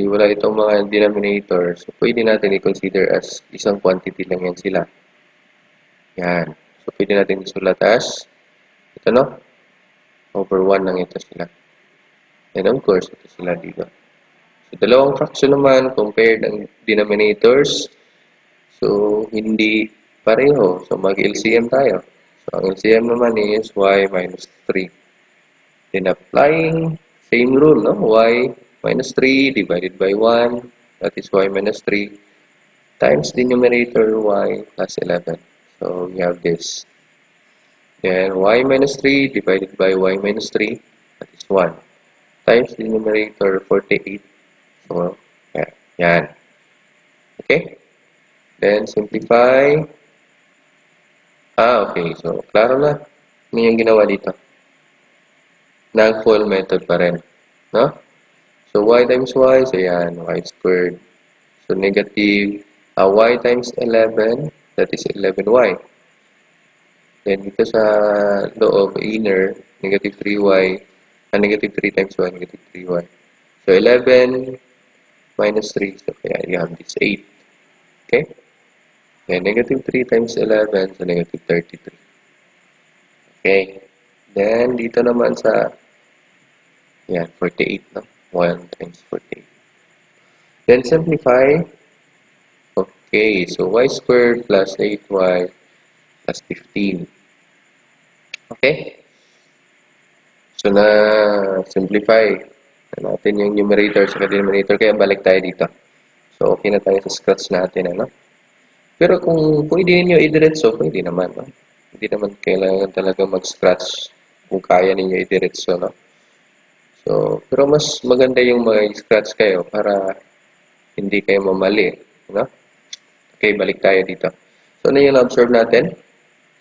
wala itong mga denominator. So, pwede natin i-consider as isang quantity lang yan sila. Yan. So, pwede natin isulat as, ito, no? Over 1 lang ito sila. And of course, ito sila dito. So, dalawang fraction naman, compared ang denominators. So, hindi pareho. So, mag-LCM tayo. So, ang LCM naman is y minus 3. Then, applying same rule, no? Y minus 3 divided by 1. That is y minus 3 times the numerator y plus 11. So, we have this. Then, y minus 3 divided by y minus 3. That is 1. Times the numerator 48. So, yan. Okay? Then, simplify. Okay. So, klaro na. Ano yung ginawa dito? Nag-full method pa rin. No? So, y times y. So, yan. Y squared. So, negative. Y times 11. That is 11y. Then, dito sa loob, inner, negative 3y. Negative 3 times y, negative 3y. So, 11 minus 3. So, kaya you have this 8. Okay? Then, negative 3 times 11. So, negative 33. Okay. Then, dito naman sa, yan, 48, no? 1 times 48. Then, simplify. Okay. So, y squared plus 8y plus 15. Okay? So, na-simplify na natin yung numerator sa denominator. Kaya balik tayo dito. So, okay na tayo sa scratch natin, ano? Pero kung pwede ninyo i-diretso, pwede naman, no? Hindi naman kailangan talaga mag-scratch kung kaya ninyo i-diretso, no? So, pero mas maganda yung mag-scratch kayo para hindi kayo mamali, no? Okay, balik tayo dito. So, ano yung observe natin?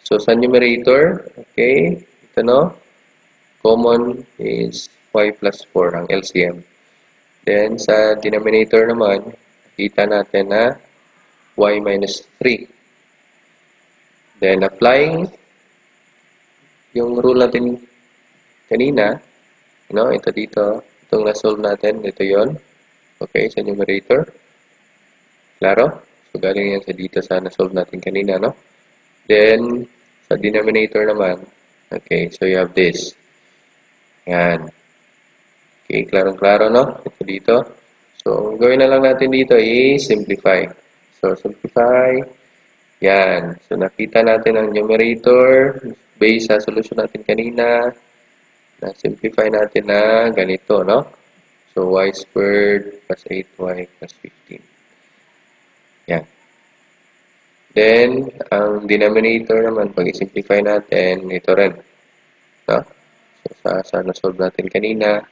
So, sa numerator, okay, ito, no? Common is y plus 4 ang LCM. Then, sa denominator naman, kita natin na y minus 3. Then, applying yung rule natin kanina, ito dito, itong na-solve natin, ito yon. Okay, sa numerator. Klaro? So, galing yan sa dito sa na-solve natin kanina, no? Then, sa denominator naman, okay, so you have this. Yan. Okay, klarong-klaro, no? Ito dito. So, gawin na lang natin dito is simplify. So, simplify. Yan. So, nakita natin ang numerator based sa solution natin kanina. Na-simplify natin na ganito, no? So, y squared plus 8y plus 15. Yan. Then, ang denominator naman, pag i-simplify natin, ito rin. No? So, sa na-solve natin kanina,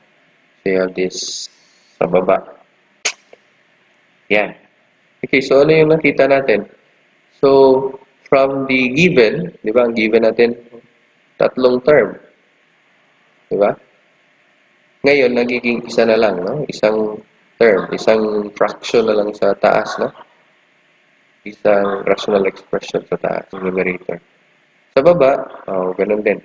so you have this sa baba. Yan. Okay, so ano yung nakita natin? So, from the given, di ba, ang given natin, tatlong term. Di ba? Ngayon, nagiging isa na lang, no? Isang term, isang fraction na lang sa taas, no? Isang rational expression sa taas, numerator. Sa baba, ganun din.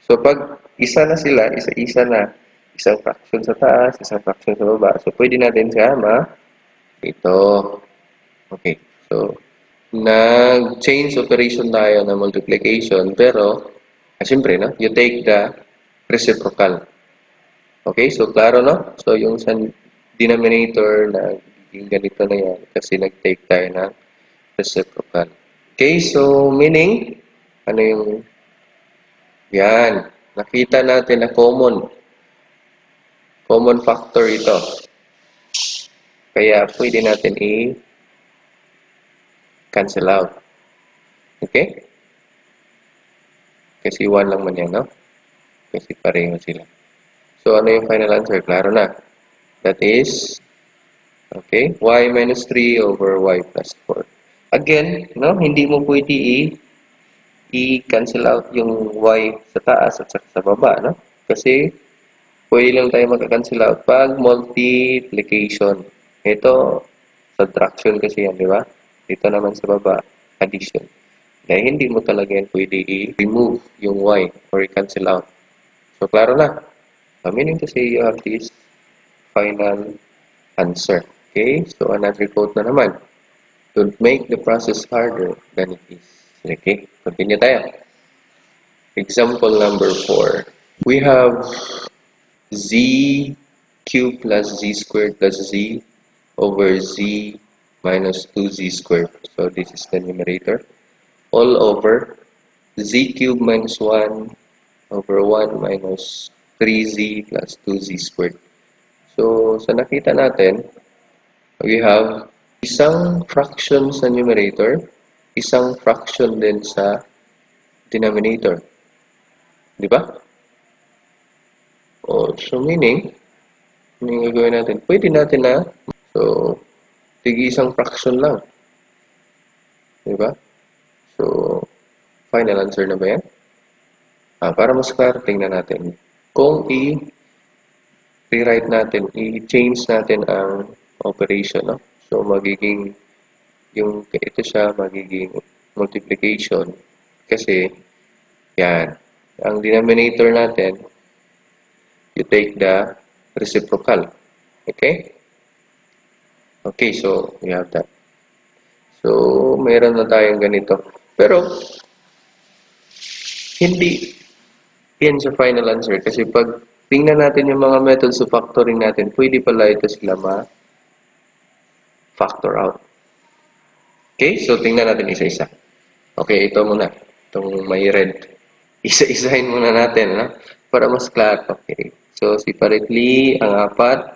So, pag isa na sila, isa-isa na, isang fraction sa taas, isang fraction sa baba. So, pwede natin sama ito. Okay. So, nag-change operation tayo ng multiplication, pero, siyempre, no? You take the reciprocal. Okay? So, klaro, no? So, yung sa denominator na yung ganito na yan, kasi nag-take tayo ng reciprocal. Okay? So, meaning, ano yung yan. Nakita natin na common. Common factor ito. Kaya pwede natin i-cancel out. Okay? Kasi 1 lang man yan, no? Kasi pareho sila. So, ano yung final answer? Klaro na. That is, okay, y minus 3 over y plus 4. Again, no, hindi mo pwede i-cancel out yung y sa taas at sa baba, no? Kasi, pwede lang tayo magka-cancel out pag multiplication. Ito, subtraction kasi yan, di ba? Dito naman sa baba, addition. Kaya hindi mo talaga yan pwede i-remove yung y or i-cancel out. So, klaro na. Meaning to say, you have this final answer. Okay? So, another quote na naman. Don't make the process harder than it is. Okay? Continue tayo. Example number 4. We have z cubed plus z squared plus z over z minus 2z squared. So, this is the numerator. All over z cubed minus 1 over 1 minus 3z plus 2z squared. So, sa nakita natin, we have isang fraction sa numerator, isang fraction din sa denominator. Di ba? So meaning, ano yung gagawin natin? Pwede natin na, so, isang fraction lang. Di ba? So, final answer na ba yan? Para mas klaro, tingnan natin. Kung rewrite natin, i-change natin ang operation, no? So, magiging, ito siya, magiging multiplication. Kasi, yan. Ang denominator natin, you take the reciprocal. Okay? Okay, so, we have that. So, mayroon na tayong ganito. Pero, hindi yan sa final answer. Kasi pag tingnan natin yung mga methods of factoring natin, pwede pala ito sila ma-factor out. Okay? So, tingnan natin isa-isa. Okay, ito muna. Itong may red. Isa-isahin muna natin, no? Para mas klaro. Okay. So, separately, ang apat.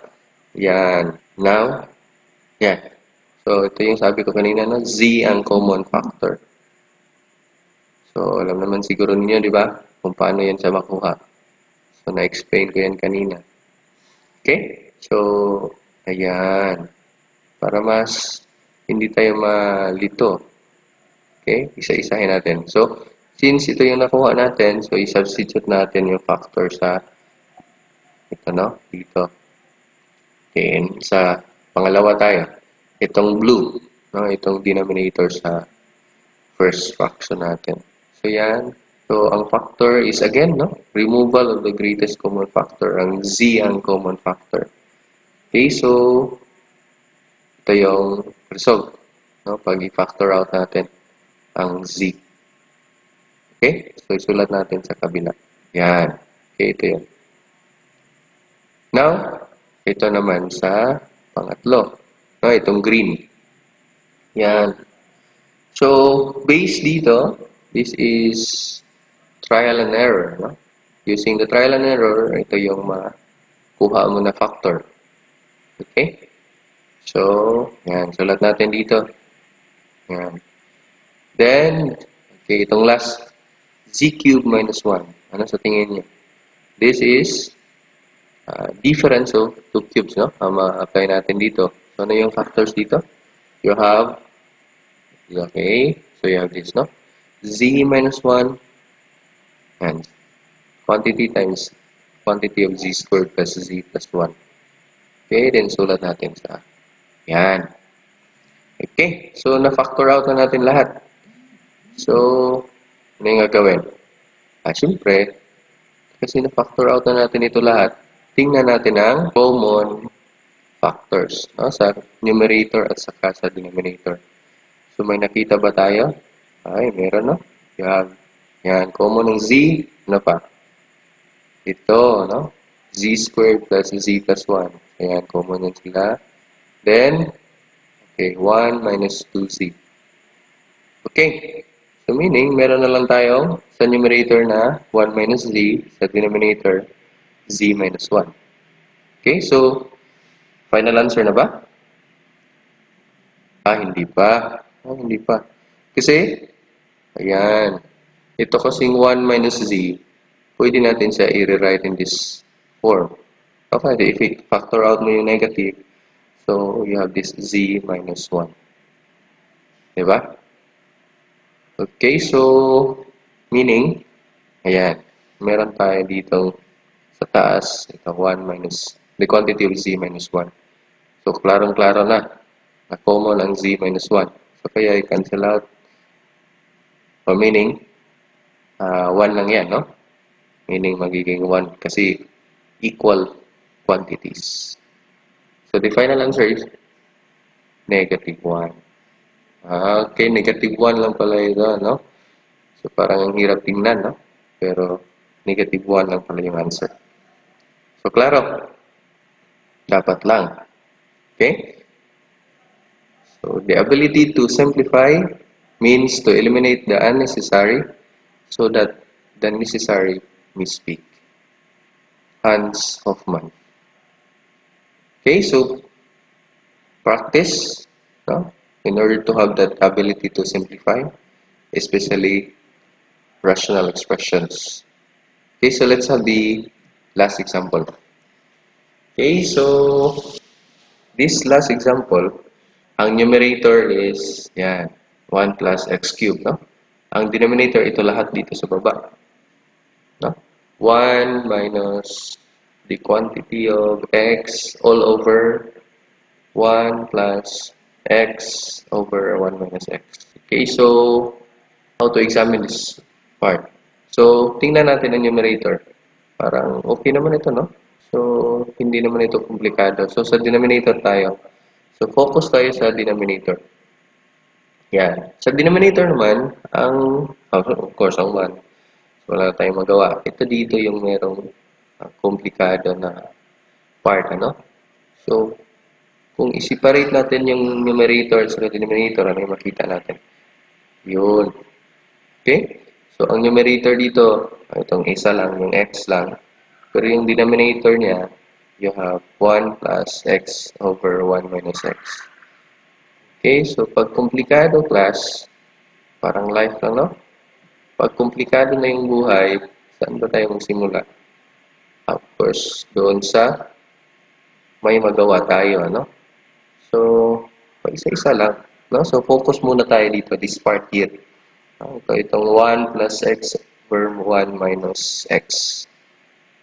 Yan. Now, yan. So, ito yung sabi ko kanina, no? Z ang common factor. So, alam naman siguro ninyo, di ba? Kung paano yan sa makuha. So, na-explain ko yan kanina. Okay? So, ayan. Para mas hindi tayo malito. Okay? Isa-isahin natin. So, since ito yung nakuha natin, so i-substitute natin yung factor sa ito, no? Dito. Then, sa pangalawa tayo. Itong blue, no? Itong denominator sa first fraction natin. So, yan. So, ang factor is again, no? Removal of the greatest common factor. Ang z ang common factor. Okay, so, ito yung result. No? Pag i-factor out natin ang z. Okay? So, isulat natin sa kabila. Yan. Okay, ito yun. Now, ito naman sa pangatlo. No, itong green. Yan. So, base dito, this is trial and error. No? Using the trial and error, ito yung makuha mo na factor. Okay? So, yan. Sulat natin dito. Yan. Then, okay, itong last, z cubed minus 1. Ano sa tingin niyo? This is difference of 2 cubes, no? Ma-apply natin dito. So, ano yung factors dito? You have, okay, so you have this, no? Z minus 1 and quantity times quantity of z squared plus z plus 1. Okay, then sulat natin sa yan. Okay, so na-factor out na natin lahat. So, ano yung gagawin? Siyempre, kasi na-factor out na natin ito lahat, tingnan natin ang common factors, no? Sa numerator at saka sa denominator. So, may nakita ba tayo? Ay, meron, no? Yan, common ng z, ano pa? Ito, no? Z squared plus z plus 1. Ayan, common yan sila. Then, okay, 1 minus 2z. Okay. So, meaning, meron na lang tayo sa numerator na 1 minus z, sa denominator, z minus 1. Okay, so, final answer na ba? Hindi pa. Hindi pa. Kasi, ayan, ito kasing 1 minus z, pwede natin siya i-rewrite in this form. Okay, if you factor out mo yung negative, so you have this z minus 1. Diba? Okay, so meaning, ayan, meron tayo dito sa taas, ito 1 minus, the quantity of z minus 1. So, klarong-klaro na common ang z minus 1. So, kaya i-cancel out, o meaning, 1 lang yan, no? Meaning, magiging 1 kasi equal quantities. So, the final answer is negative 1. Okay, negative 1 lang pala ito, no? So, parang ang hirap tingnan, no? Pero, negative 1 lang pala yung answer. So, klaro. Dapat lang. Okay? So, the ability to simplify means to eliminate the unnecessary so that the necessary may speak. Hans Hofmann. Okay, so practice, no? In order to have that ability to simplify, especially rational expressions. Okay, so let's have the last example. Okay, so this last example, ang numerator is, yan, 1 plus x cubed, no? Ang denominator, ito lahat dito sa baba, no? 1 minus the quantity of x all over 1 plus x over 1 minus x. Okay, so how to examine this part? So, tingnan natin ang numerator. Parang okay naman ito, no? So, hindi naman ito komplikado. So, sa denominator tayo. So, focus tayo sa denominator. Yan. Sa denominator naman, of course, ang 1. So, wala tayong magawa. Ito dito yung merong komplikado na part, ano? So, kung i-separate natin yung numerator sa denominator, ano yung makita natin? Yun. Okay? So, ang numerator dito, itong isa lang, yung x lang. Pero yung denominator niya, you have 1 plus x over 1 minus x. Okay? So, pag komplikado, class, parang life lang, no? Pag komplikado na yung buhay, saan ba tayo magsimula? Of course, doon sa may magawa tayo, ano? So, isa-isa lang, no? So, focus muna tayo dito, this part here. Okay, itong 1 plus x over 1 minus x.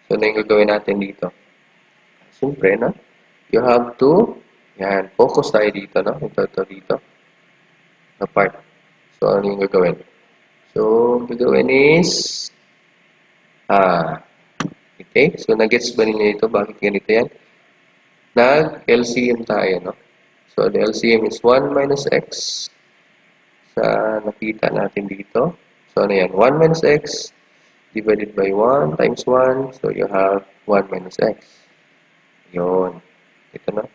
So, ano yung gagawin natin dito? Siyempre, no? You have to, yan, focus tayo dito, no? Ito dito. Na part. So, ano yung gagawin? So, gagawin is, okay. So, nag-gets ba ninyo ito? Bakit ganito yan? Nag-LCM tayo, no? So, the LCM is 1 minus x sa nakita natin dito. So, ano yan? 1 minus x divided by 1 times 1. So, you have 1 minus x. Yun. Ito na.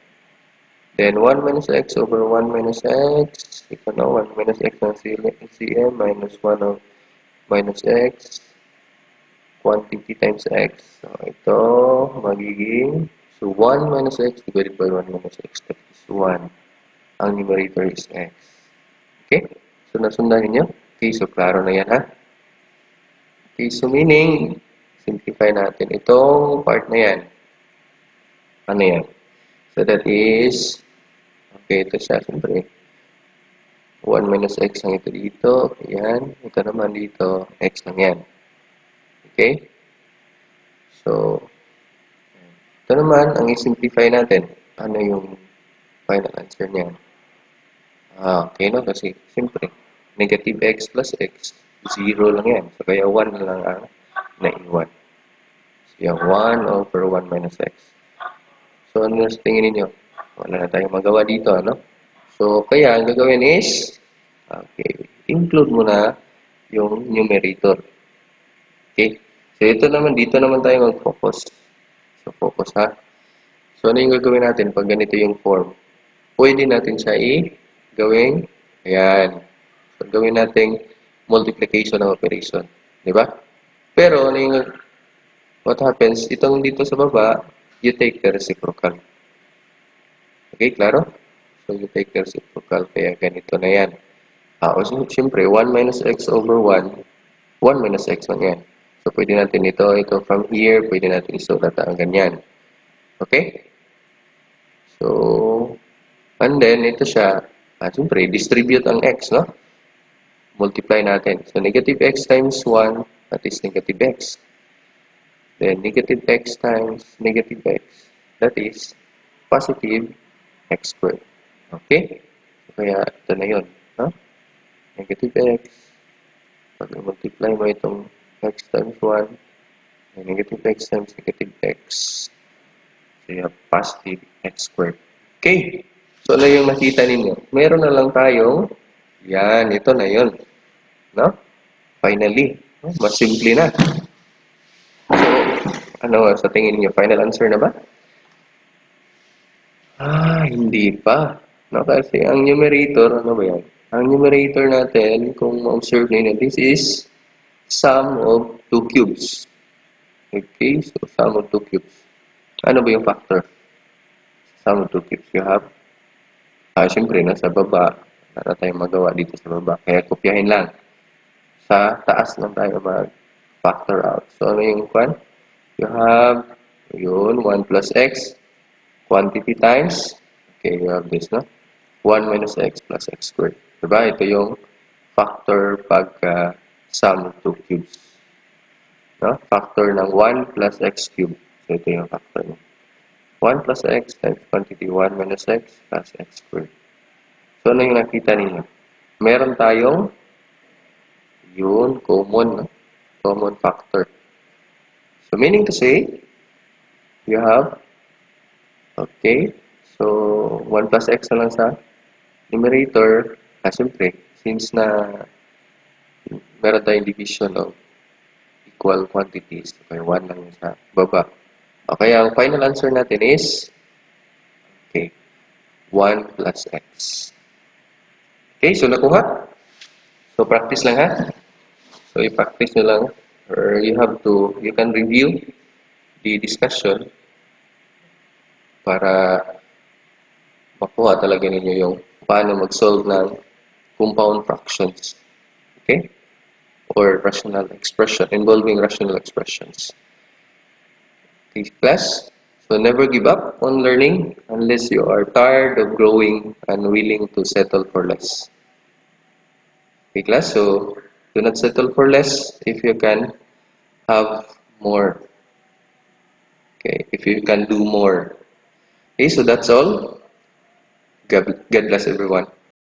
Then, 1 minus x over 1 minus x. Ito na. 1 minus x ng LCM minus 1 of minus x. Quantity times x. So, ito magiging, so 1 minus x divided by 1 minus x. That is 1. Ang numerator is x. Okay? So, nasundan niyo? Okay, so klaro na yan, ha? Okay, so meaning, simplify natin itong part na yan. Ano yan? So, that is, okay, ito siya, siyempre. 1 minus x ang ito dito. Okay, yan. Ito naman dito, x lang yan. Okay? So, ito naman, ang i-simplify natin. Ano yung final answer niya? Okay, no? Kasi, siyempre, negative x plus x, 0 lang yan. So, kaya 1 na lang ang naiwan. So, yung 1 over 1 minus x. So, ano na sa tingin ninyo? Wala na tayong magawa dito, ano? So, kaya, ang gagawin is, okay, include mo na yung numerator. Okay? So, ito naman, dito naman tayo mag-focus. So, focus, ha? So, ano yung gagawin natin pag ganito yung form? Pwede natin siya gawing, ayan. So, gawin natin multiplication ng operation. Di ba? Pero, ano yung, what happens, itong dito sa baba, you take the reciprocal. Okay, klaro? So, you take the reciprocal, kaya ganito na yan. So, siyempre, 1 minus x over 1, 1 minus x lang yan. So, pwede natin ito from here, pwede natin isulat ang ganyan. Okay? So, and then ito siya, siyempre, distribute ang x, no? Multiply natin. So, negative x times 1, that is negative x. Then, negative x times negative x, that is positive x squared. Okay? So, kaya, ito na yun. No? Negative x. Pag multiply mo itong x times 1, negative x times negative x. So, you have positive x squared. Okay? So, ano yung nakita ninyo? Meron na lang tayong, yan, ito na yun. No? Finally. No? Mas simple na. So, ano sa tingin niyo? Final answer na ba? Hindi pa. No? Kasi ang numerator, ano ba yan? Ang numerator natin, kung ma-observe ninyo, this is sum of two cubes. Okay? So, sum of two cubes. Ano ba yung factor? Sum of two cubes. You have, siyempre, nasa baba. Wala tayong magawa dito sa baba. Kaya, kopyahin lang. Sa taas lang tayo mag-factor out. So, ano yung kwan? You have, yun, 1 plus x, quantity times, okay, you have this, no? 1 minus x plus x squared. Diba? Ito yung factor pagka sum of two cubes. No? Factor ng 1 plus x cubed. So, ito yung factor niya. 1 plus x times quantity 1 minus x plus x squared. So, ano yung nakita ninyo? Meron tayong yun, common, no? Common factor. So, meaning to say, you have, okay, so 1 plus x na lang sa numerator. Siyempre, since na meron tayong division of equal quantities, okay, 1 lang sa baba. Okay, ang final answer natin is, okay, 1 plus x. Okay, so nakuha? So, practice lang ha? So, i-practice nyo lang, or you can review the discussion para makuha talaga ninyo yung paano mag-solve ng compound fractions. Okay? Or rational expression, involving rational expressions. Okay, class? So, never give up on learning unless you are tired of growing and willing to settle for less. Okay, class? So, do not settle for less if you can have more. Okay, if you can do more. Okay, so that's all. God bless everyone.